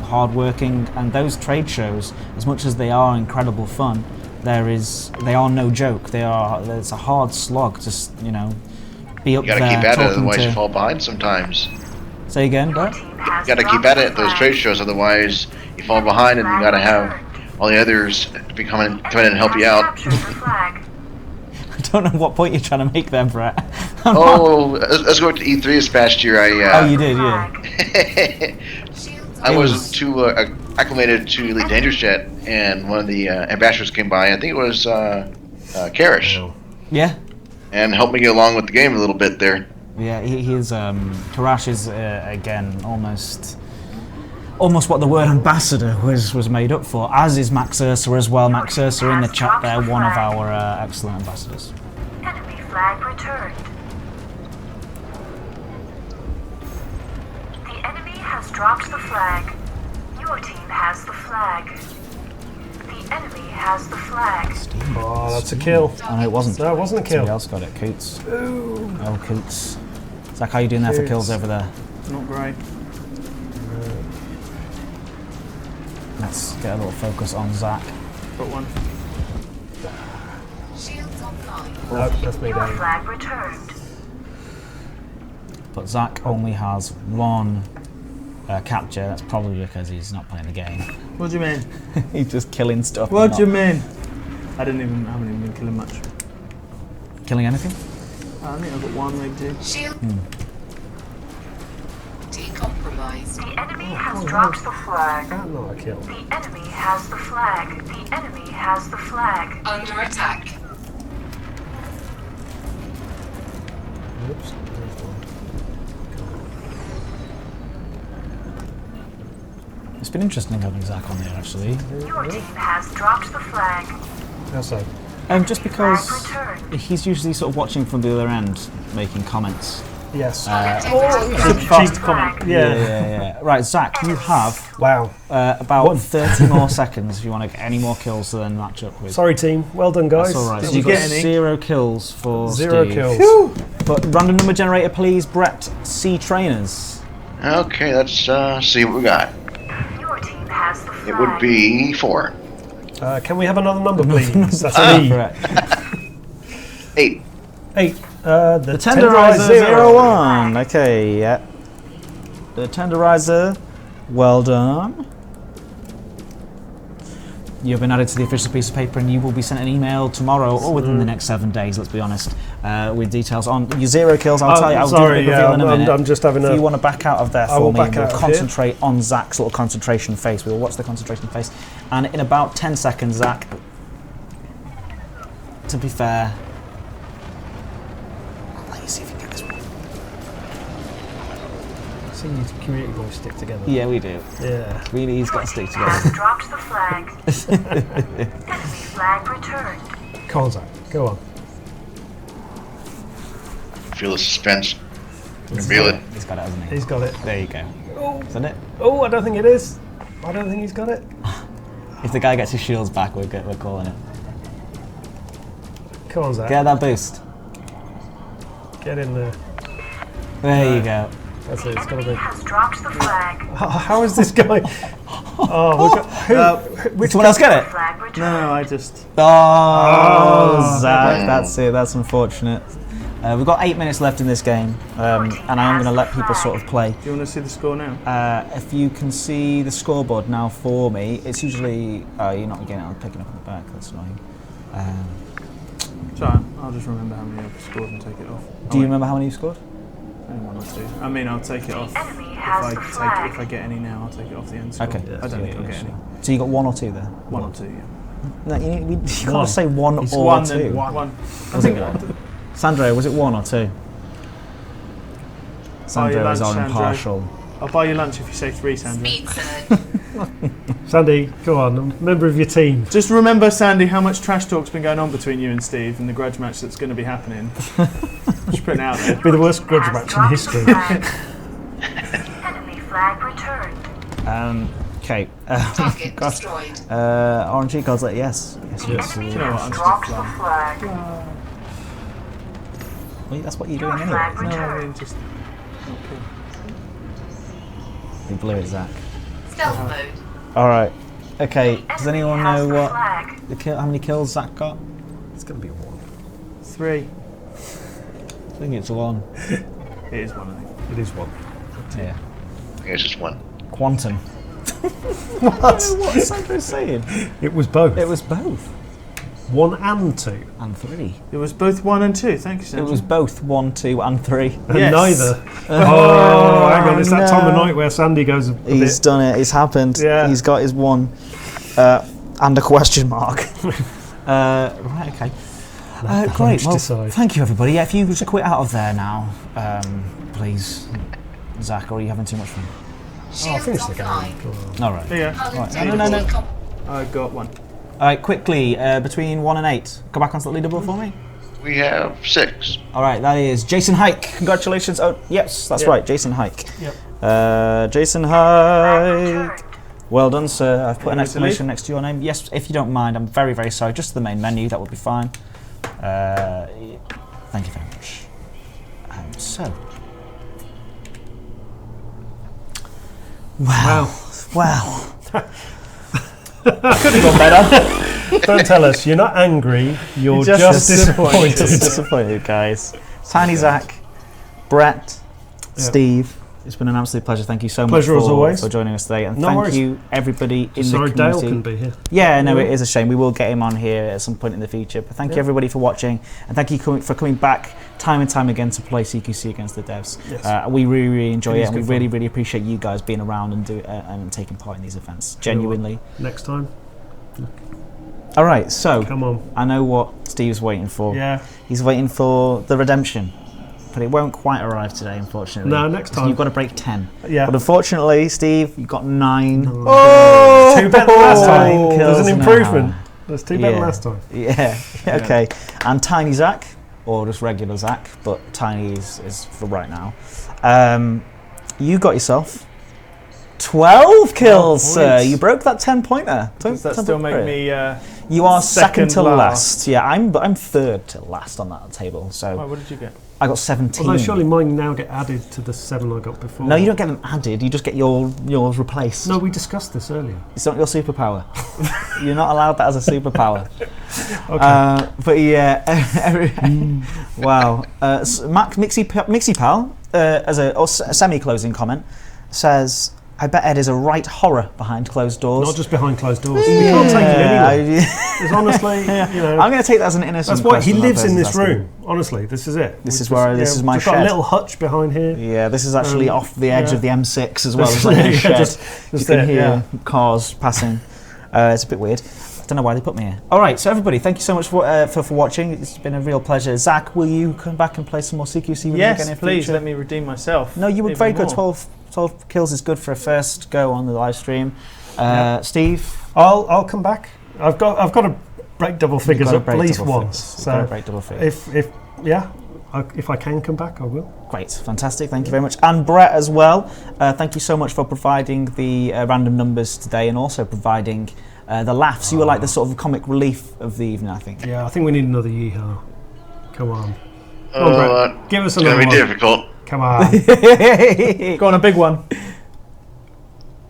S1: hardworking. And those trade shows, as much as they are incredible fun, they are no joke. It's a hard slog to be up
S4: You gotta
S1: there
S4: keep at it,
S1: talking
S4: otherwise you
S1: to.
S4: fall behind sometimes.
S1: Say again, Brett.
S5: Team has
S4: You gotta keep
S5: dropped
S4: at it at
S5: the
S4: those
S5: flag.
S4: trade shows, otherwise you fall behind and you gotta have all the others to come in and help you out.
S5: Captured the flag.
S1: I don't know what point you're trying to make there, Brett.
S4: Oh, let's go to E3 this past year.
S1: Oh, you did, yeah.
S6: Shields
S4: I
S1: It
S4: wasn't
S1: was-
S4: too acclimated to Elite Dangerous yet, and one of the ambassadors came by. I think it was Karish,
S1: Yeah.
S4: and helped me get along with the game a little bit there.
S1: Yeah, he is. Karash is again almost what the word ambassador was made up for. As is Max Ursa as well. Max Ursa in the chat there, one of our excellent ambassadors.
S5: Enemy flag returned. The enemy has dropped the flag. Your team has the flag. The enemy has the flag.
S2: Oh, that's a kill.
S1: Oh no, it wasn't.
S2: No, it wasn't a
S1: Somebody
S2: kill.
S1: else got it. Coots. Oh, Coots. Zach, how you doing there for kills over there?
S3: Not great.
S1: Let's get a little focus on Zach.
S3: Got one.
S6: Shields offline.
S2: No, that's me
S5: Your
S2: down.
S5: flag returned.
S1: But Zach only has one capture. That's probably because he's not playing the game.
S3: What do you mean?
S1: He's just killing stuff.
S3: What do you mean? I haven't even been killing much.
S1: Killing anything?
S3: I think I've got one, maybe two.
S6: Shield decompromised.
S5: The enemy has dropped the flag.
S2: That not a kill.
S5: The enemy has the flag. The enemy has the flag.
S6: Under attack.
S2: Oops. There's one.
S1: It's been interesting having Zach on there, actually.
S5: Your team has dropped the flag.
S2: How so?
S1: Just because
S5: Flag returned.
S1: he's usually sort of watching from the other end, making comments.
S2: Yes.
S3: Fast comment.
S2: Yeah.
S1: Right, Zach, you have
S2: Wow.
S1: about 30 more seconds if you want to get any more kills to then match up with.
S2: Sorry, team. Well done, guys.
S1: That's all right.
S3: Did
S1: So
S3: you
S1: you've
S3: get
S1: got
S3: any?
S1: 0 kills for
S2: 0
S1: Steve.
S2: kills.
S1: But random number generator, please, Brett C. Trainers.
S4: Okay, let's see what we got.
S5: Your team has the flag.
S4: It would be 4.
S2: Can we have another number, please? That's an E.
S1: Correct.
S4: 8.
S2: 8.
S1: The Tenderizer 01. Okay, yeah. The Tenderizer, well done. You've been added to the official piece of paper and you will be sent an email tomorrow or within the next 7 days, let's be honest, with details on your 0 kills. I'll tell you, I'll
S2: sorry,
S1: do the reveal in a minute.
S2: I'm just having
S1: if
S2: a...
S1: you want to back out of there
S2: I will
S1: for me,
S2: back
S1: we'll
S2: out of
S1: concentrate on Zach's little concentration face. We'll watch the concentration face. And in about 10 seconds, Zach, to be fair, I'll let you see if you can get this one.
S2: See you community boys stick together.
S1: Yeah, we do.
S2: Yeah.
S1: Really, he's got to stick together.
S5: Has dropped the flag. Enemy flag returned.
S2: Come on, Zach. Go on.
S4: Feel the suspense. Reveal it.
S1: He's got it, hasn't he?
S2: He's got it.
S1: There you go.
S2: Oh,
S1: Isn't it?
S2: oh, I don't think it is. I don't think he's got it.
S1: If the guy gets his shields back, we're calling it.
S2: Come on, Zach.
S1: Get that boost.
S2: Get in there.
S1: There you go.
S2: That's it. It's got to
S5: Enemy
S2: be.
S5: has dropped the flag.
S2: How is this guy? Oh, we've got,
S1: Did someone else get it?
S5: Flag returned.
S3: No, I just.
S1: Oh, Zach, that's it. That's unfortunate. We've got 8 minutes left in this game, and I am going to let people sort of play.
S3: Do you want to see the score now?
S1: If you can see the scoreboard now for me, it's usually you're not getting it. I'm picking up on the back. That's annoying.
S3: Sorry, I'll just remember how many I've scored and take it off.
S1: Do you remember how many you scored?
S3: Only 1 or 2. I mean, I'll take it off.
S5: The enemy has the flag.
S3: If I get any now, I'll take it off the end score.
S1: Okay.
S3: I don't think I'll get any.
S1: So you got 1 or 2 there.
S3: 1 or 2, yeah.
S1: No, you can't say 1
S3: It's
S1: or
S3: 1
S1: 2.
S3: then 1. I
S1: Was
S3: think
S1: it Sandro, was it 1 or 2? Sandro is
S3: lunch,
S1: our
S3: Sandro.
S1: impartial.
S3: I'll buy you lunch if you say 3, Sandra.
S6: Speed surge.
S2: Sandy, go on. I'm a member of your team.
S3: Just remember, Sandy, how much trash talk's been going on between you and Steve and the grudge match that's going to be happening. Just putting it out there.
S2: Be the worst grudge match in history.
S5: Enemy flag returned.
S1: Okay.
S6: Target
S1: Gosh.
S6: destroyed.
S1: RNG cards like yes. Yes.
S3: Do you know what? I'm just
S5: Dropped the
S3: flying.
S5: flag.
S1: Well, that's what you're
S5: Your
S1: doing anyway.
S5: flag
S1: isn't it?
S3: No, I
S5: returned.
S3: mean, just. Okay.
S1: You blew it, Zach.
S6: Stealth mode.
S1: All right. Okay. Does
S5: Enemy
S1: anyone
S5: has
S1: know
S5: the
S1: what
S5: flag.
S1: how many kills Zach got?
S2: It's going to be 1.
S3: 3.
S1: I think it's 1.
S3: It is 1, I think.
S2: It is 1.
S1: Yeah.
S4: I guess it's 1.
S1: Quantum. What's Sandro saying?
S2: It was both.
S1: It was both.
S2: 1 and 2.
S1: And 3.
S3: It was both 1 and 2. Thank you,
S1: It
S3: Sandra.
S1: was both 1, 2, and 3.
S2: And
S3: Yes.
S2: neither. Oh, hang on. It's that time of
S1: no.
S2: night where Sandy goes a
S1: He's
S2: bit.
S1: done it. It's happened.
S2: Yeah.
S1: He's got his 1 and a question mark. Right. Okay. Great.
S2: lunch
S1: Well,
S2: decide.
S1: thank you, everybody. Yeah, if you could quit out of there now, please, Zach. Or are you having too much fun?
S2: Oh, finish the
S6: offline.
S2: game. Go on.
S1: All right.
S3: Yeah,
S6: Hull
S1: No, no, no.
S6: integrity
S3: I got 1.
S1: All right. Quickly, between 1 and 8, go back onto the leaderboard for me.
S4: We have 6.
S1: All right. That is Jason Hike. Congratulations. Oh, yes, that's
S2: Yep.
S1: right. Jason Hike.
S2: Yep.
S1: Jason
S5: Flag
S1: Hike. Well done, sir. I've put an
S3: Want me to
S1: exclamation next to your name. Yes, if you don't mind. I'm very, very sorry. Just the main menu. That would be fine. Thank you very much. So. Wow. Wow.
S3: Could have gone better.
S2: Don't tell us. You're not angry. You're
S3: Just
S2: just
S3: disappointed.
S2: disappointed.
S1: Disappointed, guys. Tiny Zach, Brett,
S2: Yep.
S1: Steve, It's been an absolute pleasure. Thank you so much
S2: Pleasure as always.
S1: for joining us today. And
S2: No
S1: thank
S2: worries.
S1: you, everybody in
S2: Sorry
S1: the
S2: Dale
S1: community.
S2: couldn't be here.
S1: Yeah, no, it is a shame. We will get him on here at some point in the future. But thank you, everybody, for watching. And thank you for coming back time and time again to play CQC against the devs.
S2: Yes.
S1: We really, really enjoy
S2: It
S1: it.
S2: is
S1: And we
S2: good
S1: really,
S2: fun.
S1: really appreciate you guys being around and taking part in these events. Genuinely.
S2: Next time,
S1: All right, so
S2: come on.
S1: I know what Steve's waiting for.
S2: Yeah.
S1: He's waiting for the redemption. But it won't quite arrive today, unfortunately.
S2: No, next
S1: So
S2: time.
S1: you've got to break 10.
S2: Yeah.
S1: But unfortunately, Steve, you've got 9.
S2: Oh! 2 better than last time.
S1: Nine
S2: There's
S1: kills
S2: an
S1: now.
S2: improvement. There's 2 better than
S1: Yeah.
S2: last time.
S1: Yeah, okay. And Tiny Zach, or just regular Zach, but Tiny is for right now. You got yourself 12 kills, sir.
S3: points.
S1: You broke that 10-pointer.
S3: Does that still make me?
S1: You are second to
S3: last?
S1: last. Yeah, I'm third to last on that table. So
S3: What did you get?
S1: I got 17.
S2: Although surely mine now get added to the 7 I got before.
S1: No, you don't get them added. You just get yours replaced.
S2: No, we discussed this earlier.
S1: It's not your superpower. You're not allowed that as a superpower.
S2: Okay.
S1: But yeah, wow. Mixie Pal, as a semi-closing comment, says, "I bet Ed is a right horror behind closed doors."
S2: Not just behind closed doors. We can't take it anywhere. It's honestly, you know.
S1: I'm going to take that as an innocent.
S2: That's why he
S1: question that
S2: lives in
S1: person's
S2: this
S1: asking.
S2: room. Honestly, this is it.
S1: This
S2: We've
S1: is where this is my
S2: we've got a
S1: shed.
S2: little hutch behind here.
S1: Yeah, this is actually off the edge
S2: yeah.
S1: of the M6 as well. It's
S2: Just-
S1: like a
S2: yeah,
S1: shed.
S2: just
S1: You can
S2: it,
S1: hear
S2: yeah.
S1: cars passing. It's a bit weird. I don't know why they put me here. All right, so everybody, thank you so much for watching. It's been a real pleasure. Zach, will you come back and play some more CQC with me again
S3: Yes,
S1: in
S3: please.
S1: future?
S3: Let me redeem myself.
S1: No, you were
S3: even
S1: very good.
S3: more.
S1: 12 kills is good for a first go on the live stream. Steve,
S2: I'll come back. I've got to break double figures
S1: gotta
S2: at
S1: break
S2: least
S1: double
S2: once.
S1: figures. You've gotta
S2: So
S1: break double figures.
S2: if I can come back, I will.
S1: Great, fantastic. Thank you very much, and Brett as well. Thank you so much for providing the random numbers today, and also providing the laughs. You were like the sort of comic relief of the evening, I think.
S2: Yeah, I think we need another yeehaw. Come on. Come on,
S4: Oh,
S2: Brett. Give us
S4: it's
S2: another
S4: gonna be
S2: one.
S4: difficult.
S2: Come on.
S3: Go on, a big one.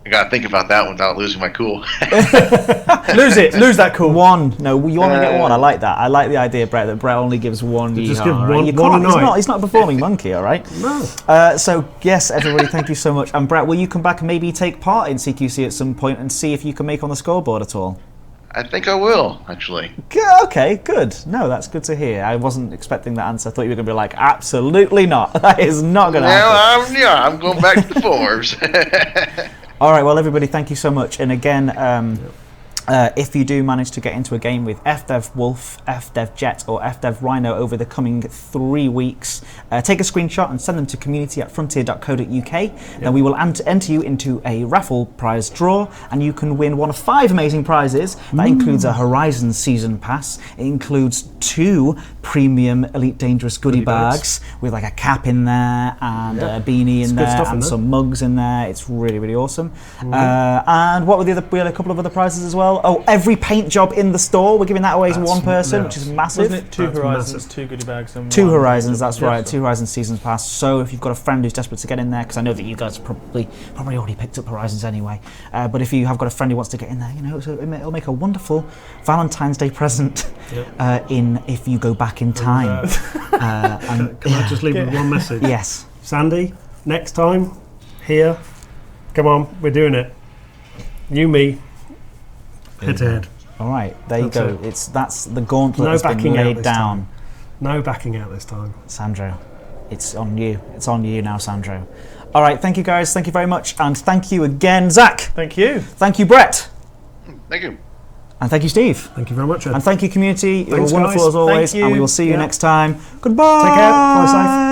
S4: I gotta think about that without losing my cool.
S3: Lose that cool.
S1: One. No, you only get one. I like that. I like the idea, Brett, that Brett only gives one.
S2: Just
S1: yeehaw,
S2: give
S1: all right?
S2: one-
S1: You
S2: one
S1: can't-
S2: a
S1: he's
S2: night.
S1: not. He's not a performing monkey, all right?
S2: No.
S1: So yes, everybody, thank you so much. And Brett, will you come back and maybe take part in CQC at some point and see if you can make on the scoreboard at all?
S4: I think I will, actually.
S1: Okay, good. No, that's good to hear. I wasn't expecting that answer. I thought you were going to be like, absolutely not. That is not going to happen.
S4: Now I'm going back to the Forbes.
S1: All right, well, everybody, thank you so much. And again, if you do manage to get into a game with FDev Wolf, FDev Jet, or FDev Rhino over the coming 3 weeks, take a screenshot and send them to community@frontier.co.uk. Then we will enter you into a raffle prize draw, and you can win one of 5 amazing prizes. That includes a Horizon Season Pass. It includes 2 premium Elite Dangerous goodie bags with like a cap in there and a beanie in
S2: good
S1: there
S2: stuff in
S1: and
S2: there.
S1: some mugs in there. It's really, really awesome. And what were the other? We had a couple of other prizes as well. Oh, every paint job in the store. We're giving that away to
S2: That's
S1: one person, which
S2: nuts.
S1: is massive.
S3: Wasn't it 2
S2: That's
S3: Horizons,
S2: massive.
S3: 2 goodie bags, and
S1: 2
S3: one
S1: Horizons, that's
S3: Yes.
S1: right. 2 Horizons Seasons Pass. So if you've got a friend who's desperate to get in there, because I know that you guys probably already picked up Horizons anyway. But if you have got a friend who wants to get in there, you know, it'll make a wonderful Valentine's Day present. If you go back in time.
S2: Can I just leave with one message?
S1: Yes.
S2: Sandy, next time, here, come on, we're doing it. You, me, head to head.
S1: All right. There you
S2: That's
S1: go. That's the gauntlet
S2: No
S1: has been
S2: backing out
S1: laid
S2: this
S1: down.
S2: time. No backing out this time.
S1: Sandro, it's on you. It's on you now, Sandro. All right. Thank you, guys. Thank you very much, and thank you again, Zach.
S3: Thank you.
S1: Thank you, Brett.
S4: Thank you.
S1: And thank you, Steve.
S2: Thank you very much, Ed.
S1: And thank you, community. You were
S2: Thanks,
S1: wonderful
S2: guys.
S1: as always.
S3: Thank you.
S1: And we will see you
S2: Yeah.
S1: next time. Goodbye.
S2: Take care. Fly safe.